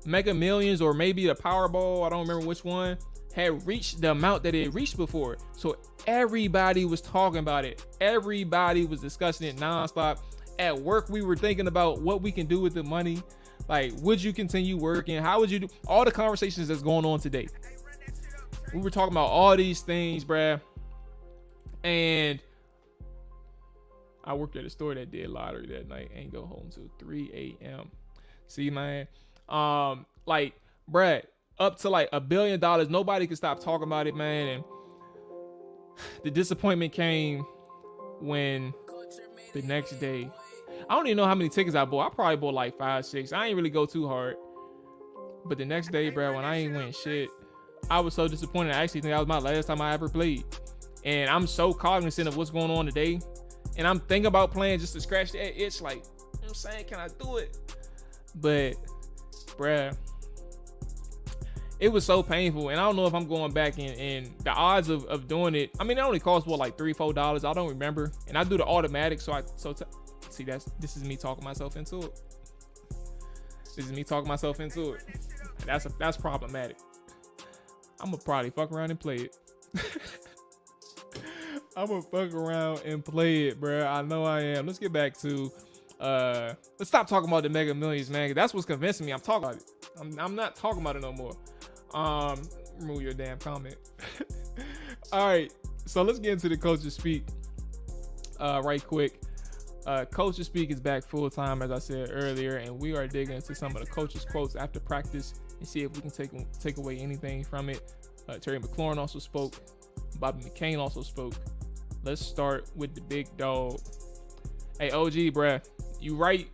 Mega Millions, or maybe the Powerball, I don't remember which one, had reached the amount that it reached before. So everybody was talking about it. Everybody was discussing it nonstop. At work, we were thinking about what we can do with the money. Like, would you continue working? How would you do? All the conversations that's going on today. We were talking about all these things, bruh. And I worked at a store that did lottery that night. Ain't go home till 3 a.m. See, man. Like, bruh, up to like $1 billion. Nobody could stop talking about it, man. And the disappointment came when the next day, I don't even know how many tickets I bought. I probably bought like 5, 6. I ain't really go too hard. But the next day, bro, when I ain't win shit, I was so disappointed. I actually think that was my last time I ever played. And I'm so cognizant of what's going on today. And I'm thinking about playing just to scratch that itch. Like, you know what I'm saying? Can I do it? But, bruh, it was so painful. And I don't know if I'm going back and the odds of doing it. I mean, it only costs what, like $3-4. I don't remember. And I do the automatic. See, this is me talking myself into it. This is me talking myself into it. That's problematic. I'm gonna probably fuck around and play it. I'm gonna fuck around and play it, bro. I know I am. Let's get back to let's stop talking about the Mega Millions, man. That's what's convincing me. I'm talking about it. I'm not talking about it no more. Remove your damn comment. All right, so let's get into the Coaches Speak right quick. Coaches Speak is back full time, as I said earlier, and we are digging into some of the coaches' quotes after practice and see if we can take away anything from it. Terry McLaurin also spoke. Bobby McCain also spoke. Let's start with the big dog. Hey, OG, bruh, you right,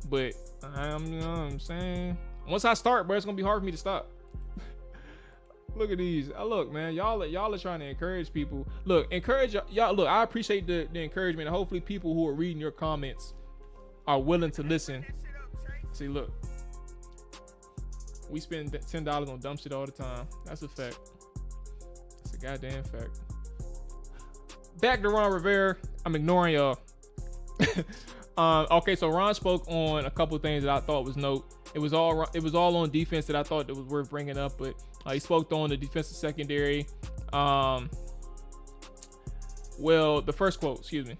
but you know what I'm saying? Once I start, bruh, it's gonna be hard for me to stop. Look at these. Look, man, y'all are trying to encourage people. Look, encourage y'all. Look, I appreciate the encouragement. And hopefully people who are reading your comments are willing to listen. See, look, we spend $10 on dumb shit all the time. That's a fact. That's a goddamn fact. Back to Ron Rivera. I'm ignoring y'all. Okay, so Ron spoke on a couple things that I thought was note. It was all on defense that I thought that was worth bringing up, but he spoke on the defensive secondary. Well, the first quote, excuse me.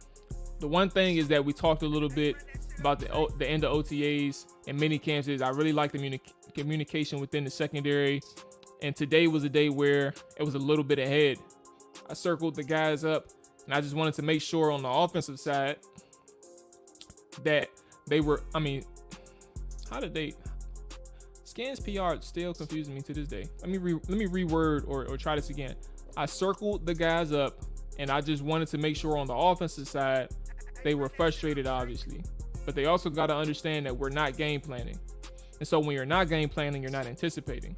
The one thing is that we talked a little bit about the end of OTAs and mini camps is I really like the communication within the secondary. And today was a day where it was a little bit ahead. I circled the guys up, and I just wanted to make sure on the offensive side that they were, I mean, how did they? Scans PR still confusing me to this day. Let me reword or try this again. I circled the guys up, and I just wanted to make sure on the offensive side they were frustrated, obviously, but they also got to understand that we're not game planning. And so when you're not game planning, you're not anticipating.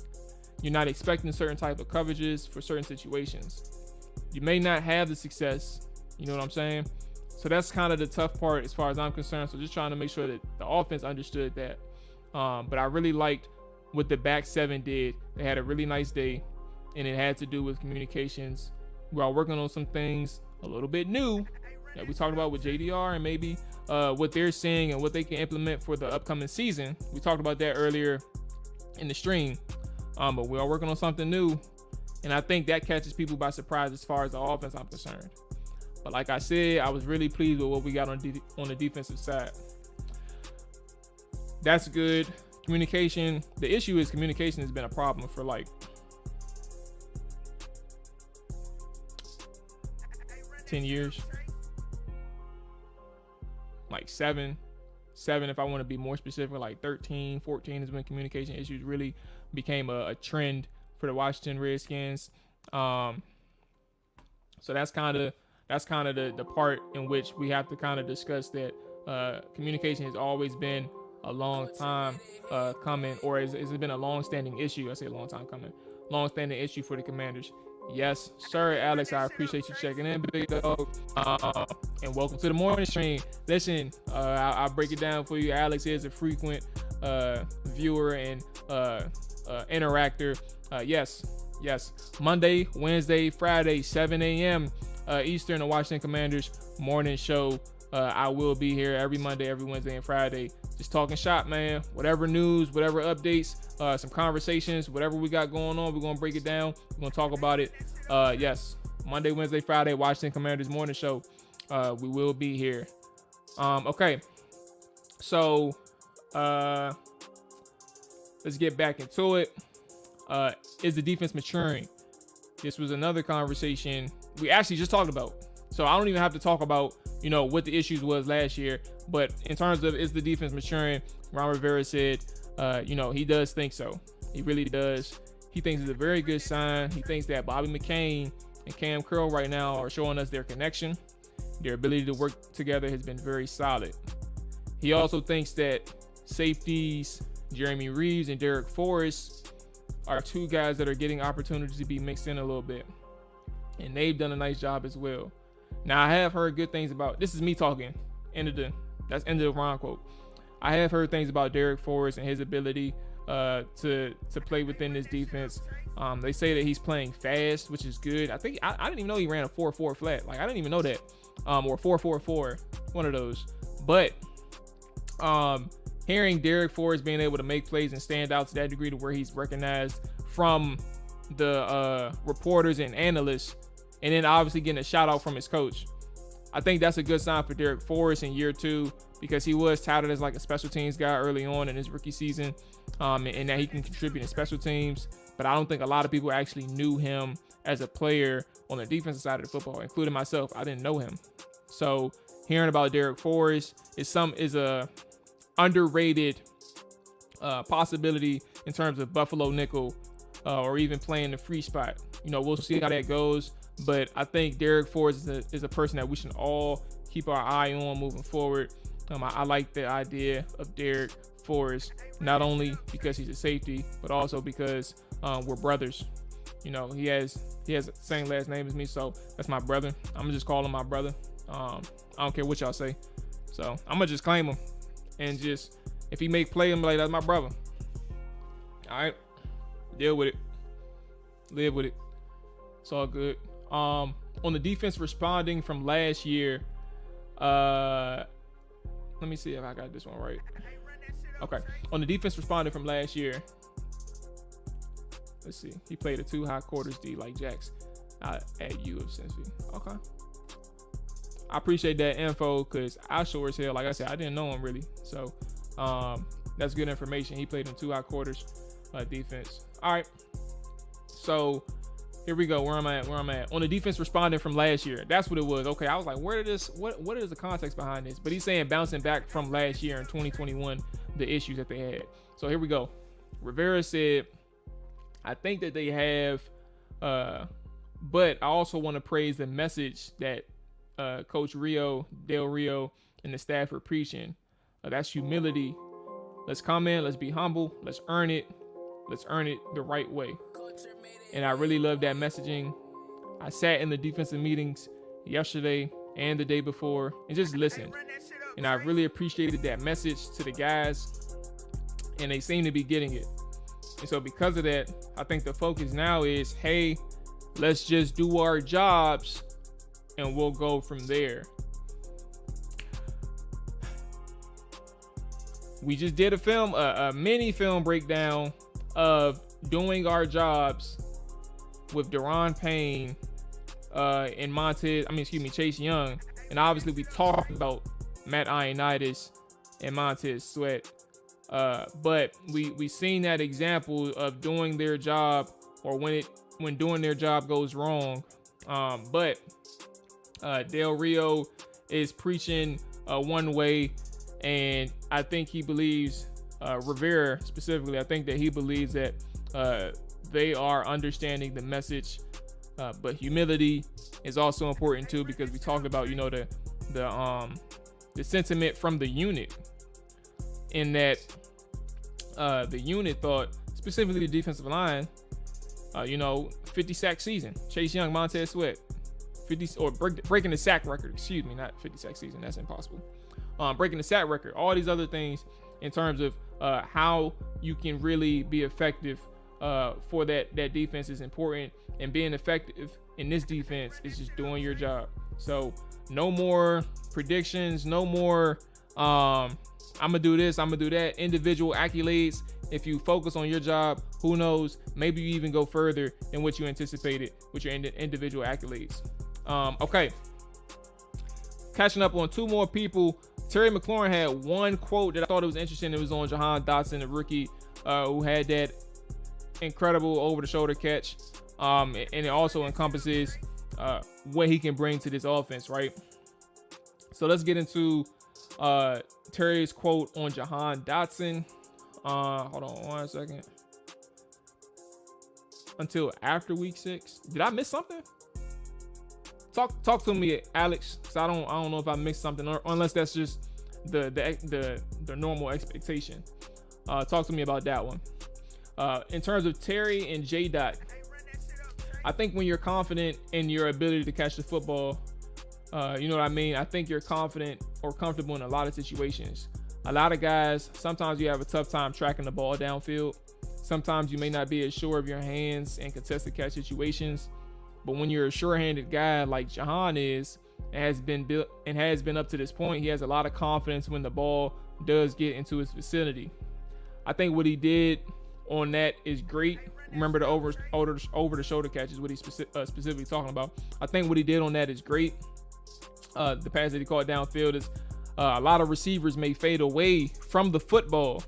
You're not expecting certain type of coverages for certain situations. You may not have the success. You know what I'm saying? So that's kind of the tough part as far as I'm concerned. So just trying to make sure that the offense understood that. But I really liked what the back seven did. They had a really nice day, and it had to do with communications. We are working on some things a little bit new that we talked about with JDR and maybe what they're seeing and what they can implement for the upcoming season. We talked about that earlier in the stream. But we are working on something new, and I think that catches people by surprise as far as the offense I'm concerned. But like I said, I was really pleased with what we got on the defensive side. That's good. Communication. The issue is communication has been a problem for like 10 years. Like seven if I want to be more specific, like 13, 14 is when communication issues really became a trend for the Washington Redskins. So that's kind of the part in which we have to kind of discuss that communication has always been a long time coming, or has it been a long-standing issue? I say a long time coming. Long-standing issue for the Commanders. Yes, sir, Alex. I appreciate you checking in, big dog. And welcome to the morning stream. Listen, I'll break it down for you. Alex is a frequent viewer and interactor. Yes. Monday, Wednesday, Friday, 7 a.m. Eastern, the Washington Commanders morning show. I will be here every Monday, every Wednesday, and Friday. Just talking shop, man. Whatever news, whatever updates, some conversations, whatever we got going on, we're going to break it down. We're going to talk about it. Yes, Monday, Wednesday, Friday, Washington Commanders morning show. We will be here. Okay. So, let's get back into it. Is the defense maturing? This was another conversation we actually just talked about. So I don't even have to talk about, what the issues was last year. But in terms of is the defense maturing, Ron Rivera said, he does think so. He really does. He thinks it's a very good sign. He thinks that Bobby McCain and Cam Curl right now are showing us their connection. Their ability to work together has been very solid. He also thinks that safeties Jeremy Reeves and Derek Forrest are two guys that are getting opportunities to be mixed in a little bit. And they've done a nice job as well. Now, I have heard good things about, this is me talking, that's end of the Ron quote. I have heard things about Derek Forrest and his ability to play within this defense. They say that he's playing fast, which is good. I think I didn't even know he ran a 4.4 flat. Like, I didn't even know that. Or 4.44, one of those. But hearing Derek Forrest being able to make plays and stand out to that degree to where he's recognized from the reporters and analysts, and then obviously getting a shout out from his coach, I think that's a good sign for Derek Forrest in year 2, because he was touted as like a special teams guy early on in his rookie season, and that he can contribute in special teams. But I don't think a lot of people actually knew him as a player on the defensive side of the football, including myself. I didn't know him. So hearing about Derek Forrest is a underrated possibility in terms of Buffalo nickel, or even playing the free spot. You know, we'll see how that goes. But I think Derek Forrest is a person that we should all keep our eye on moving forward. I like the idea of Derek Forrest, not only because he's a safety, but also because we're brothers. You know, he has the same last name as me, so that's my brother. I'm gonna just call him my brother. I don't care what y'all say. So I'm gonna just claim him, and just if he make play, I'm like, that's my brother. All right, deal with it, live with it. It's all good. On the defense responding from last year, let me see if I got this one right. Okay, on the defense responding from last year, let's see. He played a 2 high quarters D like Jax at U of Cincy. Okay, I appreciate that info, because I sure as hell, like I said, I didn't know him really. So that's good information. He played in 2 high quarters defense. All right, so here we go. Where I'm at. On the defense responding from last year. That's what it was. Okay, I was like, what is the context behind this? But he's saying bouncing back from last year in 2021, the issues that they had. So here we go. Rivera said, I think that they have, but I also want to praise the message that Coach Del Rio, and the staff are preaching. That's humility. Let's come in. Let's be humble. Let's earn it. Let's earn it the right way. And I really love that messaging. I sat in the defensive meetings yesterday and the day before and just listened. And I really appreciated that message to the guys, and they seem to be getting it. And so because of that, I think the focus now is, hey, let's just do our jobs and we'll go from there. We just did a mini film breakdown of doing our jobs with Daron Payne and Chase Young. And obviously we talked about Matt Ioannidis and Montez Sweat. But we seen that example of doing their job, or when doing their job goes wrong. But Del Rio is preaching one way, and I think he believes, Rivera specifically, I think that he believes that they are understanding the message, but humility is also important too, because we talked about, the sentiment from the unit, in that the unit thought, specifically the defensive line, 50 sack season. Chase Young, Montez Sweat, 50 or breaking the sack record. Excuse me, not 50 sack season. That's impossible. Breaking the sack record. All these other things in terms of how you can really be effective for that defense is important, and being effective in this defense is just doing your job. So no more predictions, no more I'm gonna do this, I'm gonna do that, individual accolades. If you focus on your job, who knows, maybe you even go further than what you anticipated with your individual accolades. Okay, catching up on 2 more people. Terry McLaurin had one quote that I thought it was interesting. It was on Jahan Dotson, the rookie, who had that incredible over-the-shoulder catch, and it also encompasses what he can bring to this offense, right? So let's get into Terry's quote on Jahan Dotson. Hold on 1 second. Until after week 6. Did I miss something? Talk to me, Alex, because I don't know if I missed something, or unless that's just the normal expectation. Talk to me about that one. In terms of Terry and J-Dot, I think when you're confident in your ability to catch the football, You know what I mean? I think you're confident or comfortable in a lot of situations. A lot of guys, sometimes you have a tough time tracking the ball downfield. Sometimes you may not be as sure of your hands in contested catch situations. But when you're a sure-handed guy like Jahan is, and has been up to this point, he has a lot of confidence when the ball does get into his vicinity. I think what he did on that is great. Remember the over the shoulder catch is what he's specifically talking about. I think what he did on that is great. The pass that he caught downfield is a lot of receivers may fade away from the football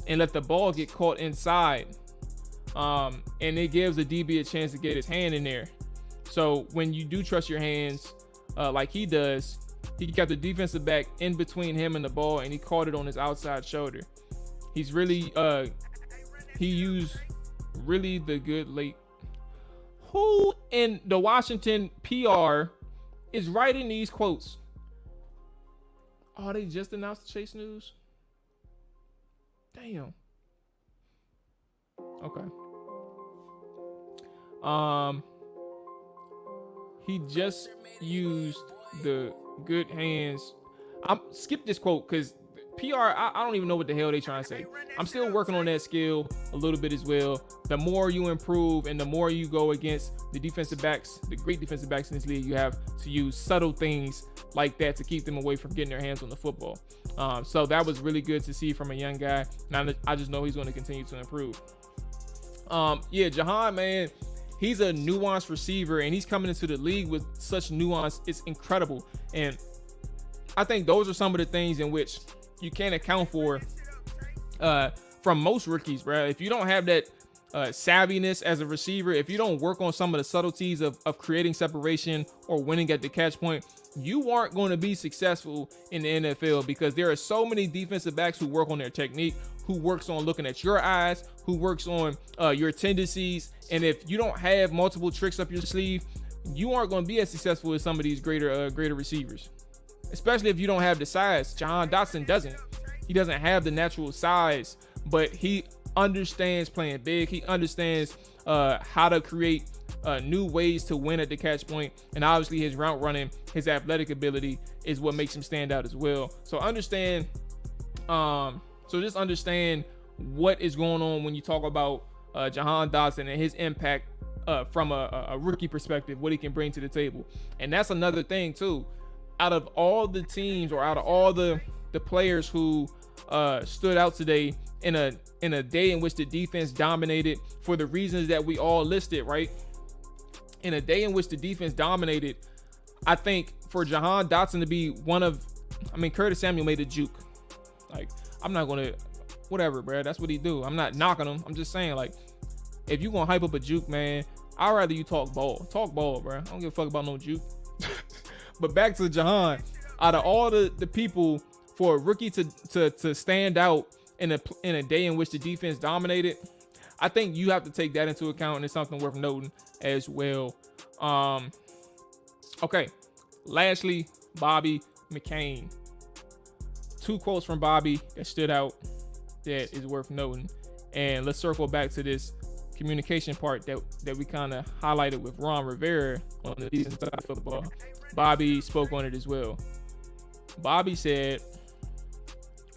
and let the ball get caught inside. And it gives the DB a chance to get his hand in there. So when you do trust your hands, like he does, he kept the defensive back in between him and the ball, and he caught it on his outside shoulder. He's really, he used really the good late. Who in the Washington PR is writing these quotes? Oh, they just announced the Chase News? Damn. Okay. He just used the good hands. I'm skip this quote because PR, I don't even know what the hell they trying to say. I'm still working on that skill a little bit as well. The more you improve and the more you go against the defensive backs, the great defensive backs in this league, you have to use subtle things like that to keep them away from getting their hands on the football. So that was really good to see from a young guy. Now I just know he's going to continue to improve. Yeah, Jahan, man, he's a nuanced receiver, and he's coming into the league with such nuance. It's incredible. And I think those are some of the things in which you can't account for from most rookies, bro. If you don't have that savviness as a receiver, if you don't work on some of the subtleties of creating separation or winning at the catch point, you aren't going to be successful in the NFL, because there are so many defensive backs who work on their technique, who works on looking at your eyes, who works on your tendencies. And if you don't have multiple tricks up your sleeve, you aren't going to be as successful as some of these greater receivers, especially if you don't have the size. Jahan Dotson doesn't. He doesn't have the natural size, but he understands playing big. He understands how to create new ways to win at the catch point. And obviously his route running, his athletic ability is what makes him stand out as well. So just understand what is going on when you talk about Jahan Dotson and his impact from a rookie perspective, what he can bring to the table. And that's another thing too. Out of all the teams, or out of all the players who stood out today in a day in which the defense dominated for the reasons that we all listed, right? In a day in which the defense dominated, I think for Jahan Dotson to be Curtis Samuel made a juke. Like, I'm not gonna, whatever, bro. That's what he do. I'm not knocking him. I'm just saying, like, if you gonna hype up a juke, man, I'd rather you talk ball. Talk ball, bro. I don't give a fuck about no juke. But back to Jahan. Out of all the people, for a rookie to stand out in a day in which the defense dominated, I think you have to take that into account, and it's something worth noting as well. Okay. Lastly, Bobby McCain. Two quotes from Bobby that stood out that is worth noting. And let's circle back to this communication part that we kind of highlighted with Ron Rivera on the defensive side of football. Bobby spoke on it as well. Bobby said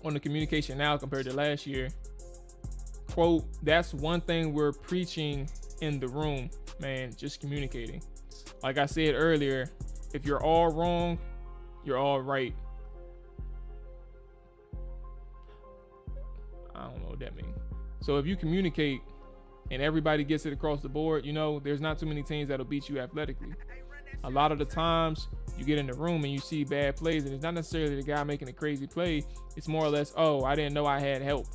on the communication now compared to last year, quote, "That's one thing we're preaching in the room, man, just communicating. Like I said earlier, if you're all wrong, you're all right." I don't know what that means. So if you communicate and everybody gets it across the board, there's not too many teams that'll beat you athletically. A lot of the times you get in the room and you see bad plays, and it's not necessarily the guy making a crazy play. It's more or less, oh, I didn't know I had help,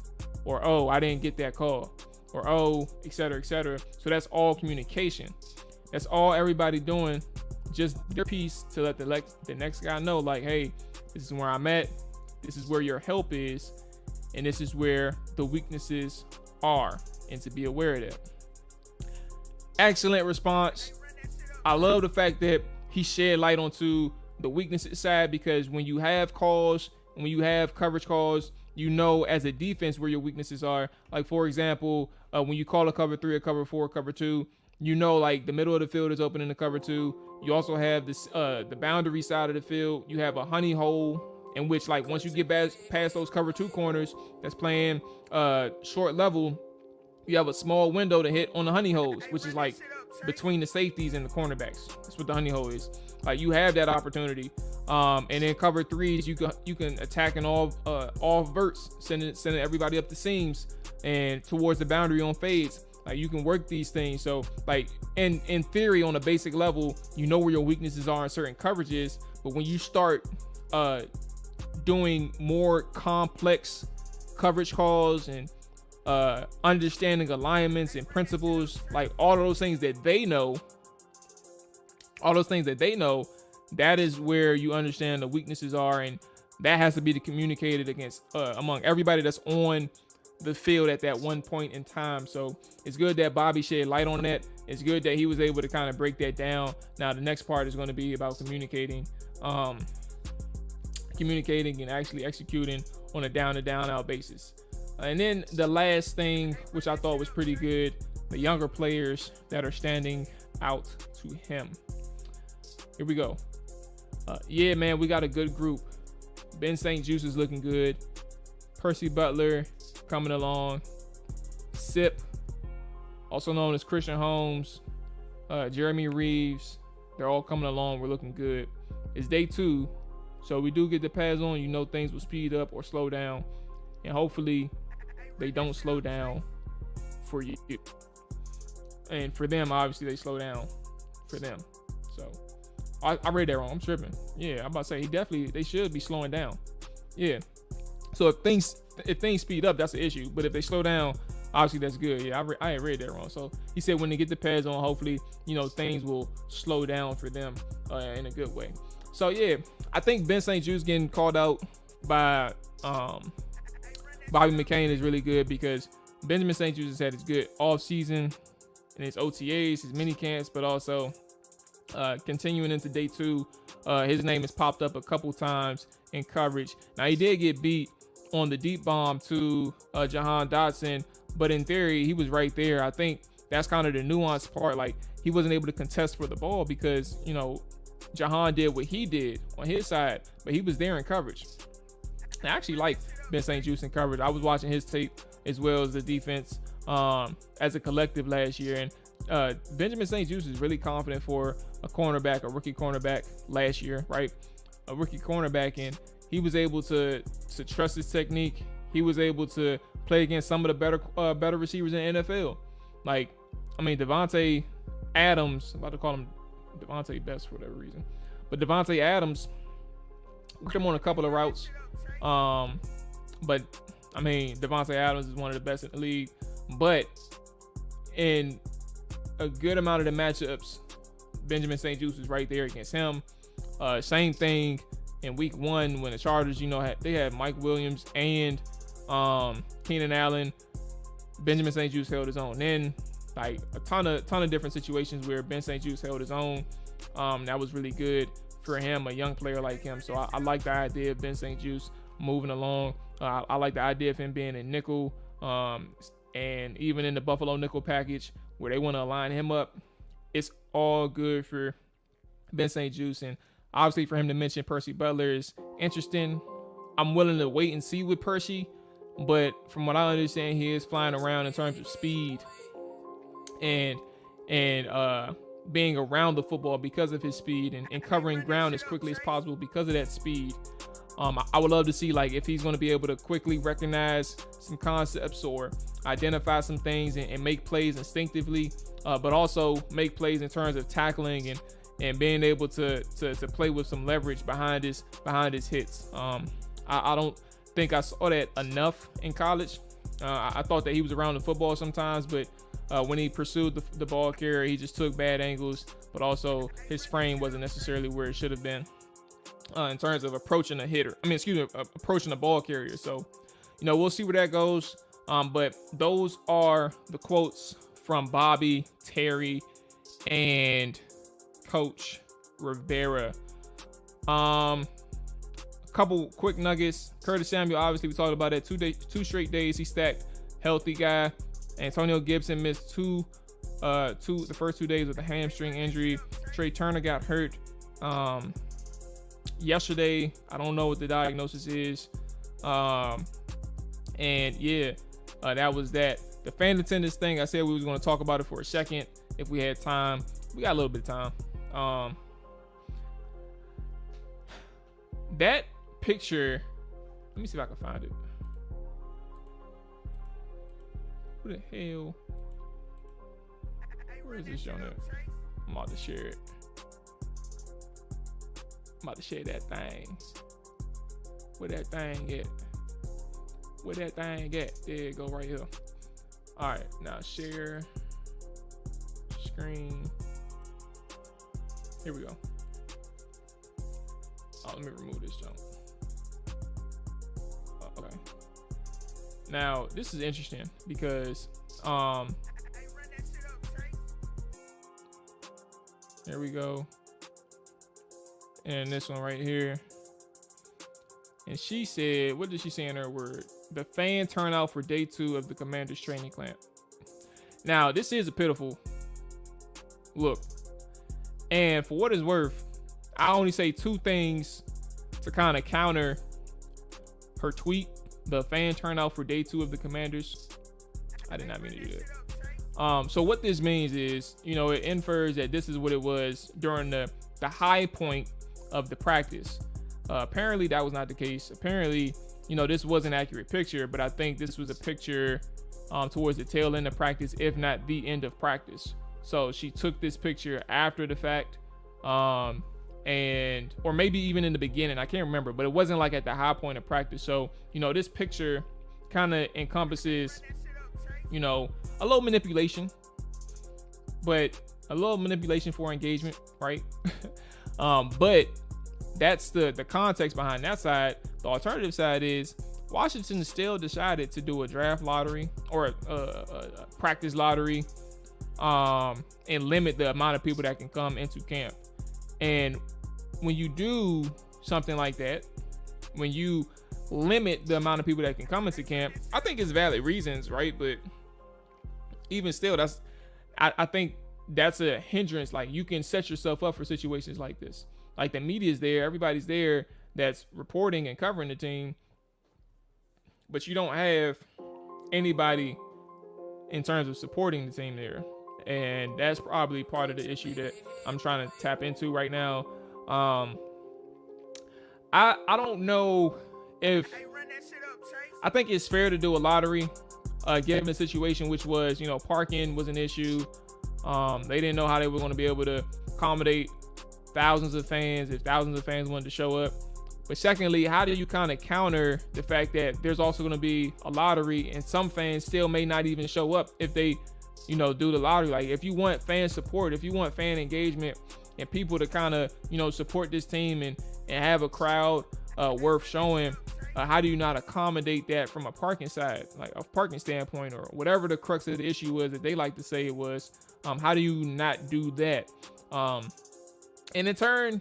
or oh, I didn't get that call, or oh, et cetera, et cetera. So that's all communication. That's all everybody doing, just their piece to let the next guy know, like, hey, this is where I'm at. This is where your help is. And this is where the weaknesses are, and to be aware of that. Excellent response. I love the fact that he shed light onto the weaknesses side, because when you have calls and when you have coverage calls, as a defense where your weaknesses are. Like, for example, when you call a cover 3, a cover 4, cover 2, like the middle of the field is open in the cover 2. You also have this the boundary side of the field. You have a honey hole in which, like, once you get past those cover 2 corners that's playing short level, you have a small window to hit on the honey holes, which is like between the safeties and the cornerbacks. That's what the honey hole is. Like, you have that opportunity. And then cover 3s, you can attack in all verts, sending everybody up the seams and towards the boundary on fades. Like, you can work these things. So, like, in theory, on a basic level, you know where your weaknesses are in certain coverages. But when you start doing more complex coverage calls and understanding alignments and principles, like all those things that they know, that is where you understand the weaknesses are, and that has to be communicated against among everybody that's on the field at that one point in time. So it's good that Bobby shed light on that. It's good that he was able to kind of break that down. Now the next part is going to be about communicating and actually executing on a down out basis. And then the last thing, which I thought was pretty good, the younger players that are standing out to him. Here we go. Yeah, man, we got a good group. Ben St. Juste is looking good. Percy Butler coming along. Sip, also known as Christian Holmes, Jeremy Reeves, they're all coming along. We're looking good. It's day 2, so we do get the pads on. You know, things will speed up or slow down, and hopefully they don't slow down for you. And for them, obviously, they slow down for them. So I read that wrong. I'm tripping. Yeah, I'm about to say they should be slowing down. Yeah. So if things speed up, that's an issue. But if they slow down, obviously that's good. Yeah, I ain't read that wrong. So he said when they get the pads on, hopefully, things will slow down for them in a good way. So yeah, I think Ben St. Juste getting called out by Bobby McCain is really good, because Benjamin St. Juste has had his good off season and his OTAs, his mini camps, but also continuing into day 2, his name has popped up a couple times in coverage. Now, he did get beat on the deep bomb to Jahan Dotson, but in theory, he was right there. I think that's kind of the nuanced part. Like, he wasn't able to contest for the ball because, Jahan did what he did on his side, but he was there in coverage. I actually like Ben St. Juste in coverage. I was watching his tape as well as the defense as a collective last year, and Benjamin St. Juste is really confident for a rookie cornerback last year, right? A rookie cornerback, and he was able to trust his technique. He was able to play against some of the better receivers in the NFL. Like, I mean, Devontae Adams, I'm about to call him Devontae Best for whatever reason, but Devontae Adams worked him on a couple of routes. But I mean, Devontae Adams is one of the best in the league, but in a good amount of the matchups, Benjamin St. Juste is right there against him. Same thing in week 1 when the Chargers, they had Mike Williams and Keenan Allen. Benjamin St. Juste held his own. Then, like, a ton of different situations where Ben St. Juste held his own. That was really good for him, a young player like him. So I like the idea of Ben St. Juste moving along. I like the idea of him being in nickel, and even in the Buffalo nickel package where they want to align him up. It's all good for Ben St. Juste, and obviously for him to mention Percy Butler is interesting. I'm willing to wait and see with Percy, but from what I understand, he is flying around in terms of speed and being around the football because of his speed, and covering ground as quickly as possible because of that speed. I would love to see, like, if he's going to be able to quickly recognize some concepts or identify some things and make plays instinctively, but also make plays in terms of tackling and being able to play with some leverage behind his hits. I don't think I saw that enough in college. I thought that he was around the football sometimes, but when he pursued the ball carrier, he just took bad angles, but also his frame wasn't necessarily where it should have been in terms of approaching a hitter. Approaching a ball carrier. So, we'll see where that goes. But those are the quotes from Bobby, Terry, and Coach Rivera. A couple quick nuggets. Curtis Samuel, obviously we talked about that. 2 straight days he stacked. Healthy guy. Antonio Gibson missed 2 the first 2 days with a hamstring injury. Trey Turner got hurt yesterday. I don't know what the diagnosis is. And yeah, that was that. The fan attendance thing, I said we was going to talk about it for a second if we had time. We got a little bit of time. That picture, let me see if I can find it. Who the hell? Where is this shown at? I'm about to share it. I'm about to share that thing. Where that thing at? Where that thing at? There it go, right here. All right, now share screen. Here we go. Oh, let me remove this jump. Okay. Now this is interesting because here we go. And this one right here. And she said, what did she say in her word? The fan turnout for day 2 of the Commanders training camp. Now, this is a pitiful look. And for what it's worth, I only say 2 things to kind of counter her tweet. The fan turnout for day 2 of the Commanders. I did not mean to do that. So what this means is, it infers that this is what it was during the high point of the practice. Apparently that was not the case. Apparently, this was an accurate picture, but I think this was a picture towards the tail end of practice, if not the end of practice. So she took this picture after the fact, or maybe even in the beginning. I can't remember, but it wasn't like at the high point of practice. So, this picture kind of encompasses, a little manipulation, but a little manipulation for engagement, right? But that's the context behind that side. The alternative side is Washington still decided to do a draft lottery or a practice lottery, and limit the amount of people that can come into camp. And when you do something like that, when you limit the amount of people that can come into camp, I think it's valid reasons, right? But even still, I think that's a hindrance. Like, you can set yourself up for situations like this. Like, the media's there, everybody's there that's reporting and covering the team, but you don't have anybody in terms of supporting the team there. And that's probably part of the issue that I'm trying to tap into right now. I don't know if I think it's fair to do a lottery, given the situation, which was, parking was an issue. They didn't know how they were going to be able to accommodate thousands of fans if thousands of fans wanted to show up. But secondly, how do you kind of counter the fact that there's also going to be a lottery and some fans still may not even show up if they, do the lottery? Like, if you want fan support, if you want fan engagement and people to kind of, support this team and have a crowd worth showing, how do you not accommodate that from a parking side, like a parking standpoint, or whatever the crux of the issue was that they like to say it was? How do you not do that? And in turn,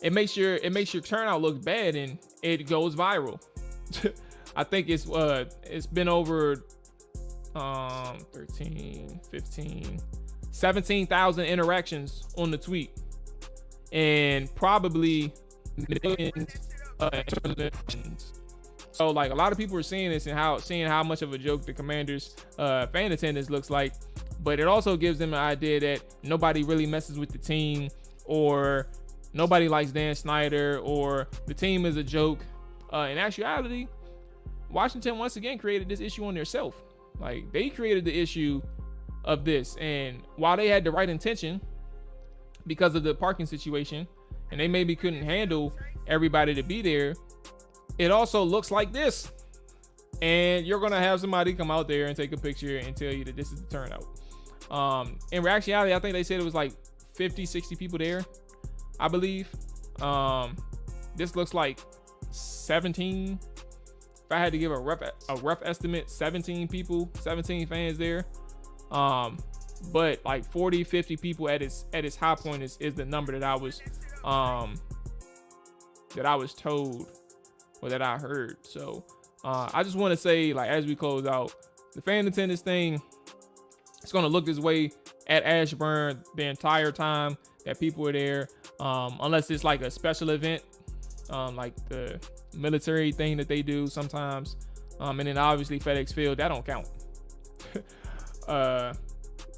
it makes your turnout look bad and it goes viral. I think it's been over 13, 15, 17,000 interactions on the tweet, and probably millions impressions. So, like, a lot of people are seeing this and seeing how much of a joke the Commanders fan attendance looks like. But it also gives them an idea that nobody really messes with the team, or nobody likes Dan Snyder, or the team is a joke. In actuality, Washington once again created this issue on themselves. Like, they created the issue of this, and while they had the right intention because of the parking situation, and they maybe couldn't handle everybody to be there, it also looks like this. And you're gonna have somebody come out there and take a picture and tell you that this is the turnout. In actuality, I think they said it was like 50, 60 people there, I believe. This looks like 17. If I had to give a rough estimate, 17 people, 17 fans there. But like 40, 50 people at its high point is the number that I was told, or that I heard. So I just want to say, like, as we close out, the fan attendance thing, it's going to look this way at Ashburn the entire time that people are there, unless it's like a special event, like the military thing that they do sometimes, and then obviously FedEx Field, that don't count.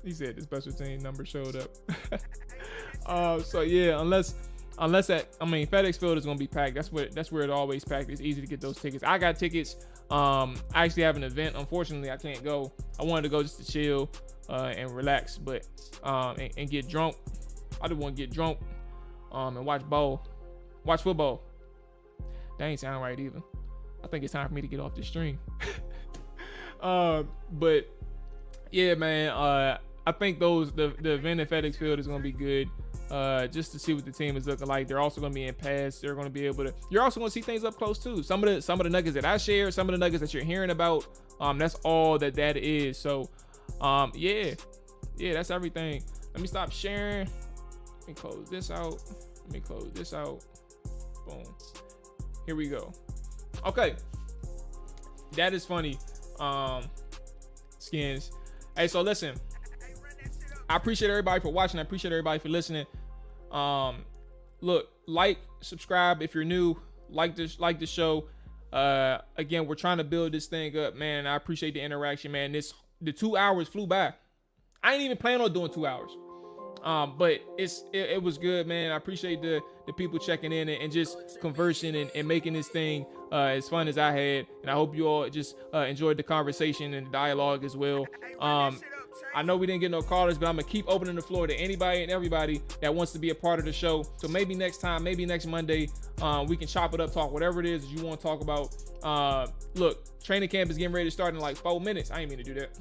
He said the special team number showed up. So yeah, unless that, I mean, FedEx Field is gonna be packed. That's where it always packed. It's easy to get those tickets. I got tickets. I actually have an event. Unfortunately, I can't go. I wanted to go just to chill and relax, but and get drunk. I just want to get drunk and watch football. That ain't sound right either. I think it's time for me to get off the stream. But yeah, man. I think the event at FedEx Field is gonna be good. Just to see what the team is looking like. They're also going to be in pass. They're going to be able to. You're also going to see things up close too. Some of the nuggets that I share, some of the nuggets that you're hearing about. That's all that is. So, yeah, that's everything. Let me stop sharing. Let me close this out. Boom. Here we go. Okay, that is funny. Skins. Hey, so listen. I appreciate everybody for watching. I appreciate everybody for listening. Look, like, subscribe if you're new. Like the show. Again, we're trying to build this thing up, man. I appreciate the interaction, man. The 2 hours flew by. I ain't even planning on doing 2 hours. But it was good, man. I appreciate the people checking in and just conversing and making this thing as fun as I had. And I hope you all just enjoyed the conversation and the dialogue as well. I know we didn't get no callers, but I'm gonna keep opening the floor to anybody and everybody that wants to be a part of the show. So maybe next time, maybe next Monday, we can chop it up, talk whatever it is that you want to talk about. Look, training camp is getting ready to start in like 4 minutes. I ain't mean to do that.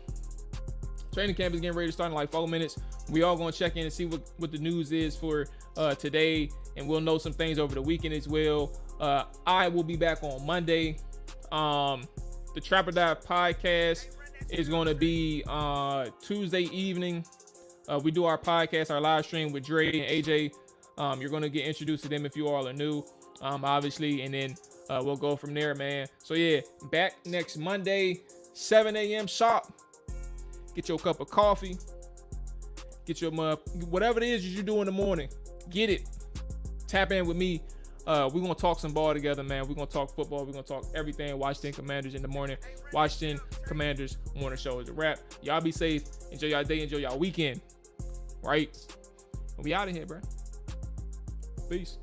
Training camp is getting ready to start in like 4 minutes. We all gonna check in and see what the news is for today, and we'll know some things over the weekend as well. I will be back on Monday. The Trapper Dive podcast is going to be Tuesday evening. We do our podcast, our live stream with Dre and AJ. You're going to get introduced to them if you all are new, obviously, and then we'll go from there, man. So yeah, back next Monday, 7 a.m. sharp. Get your cup of coffee. Get your whatever it is you do in the morning. Get it. Tap in with me. We're going to talk some ball together, man. We're going to talk football. We're going to talk everything. Washington Commanders in the morning. Washington Commanders morning show is a wrap. Y'all be safe. Enjoy y'all day. Enjoy y'all weekend. Right? We out of here, bro. Peace.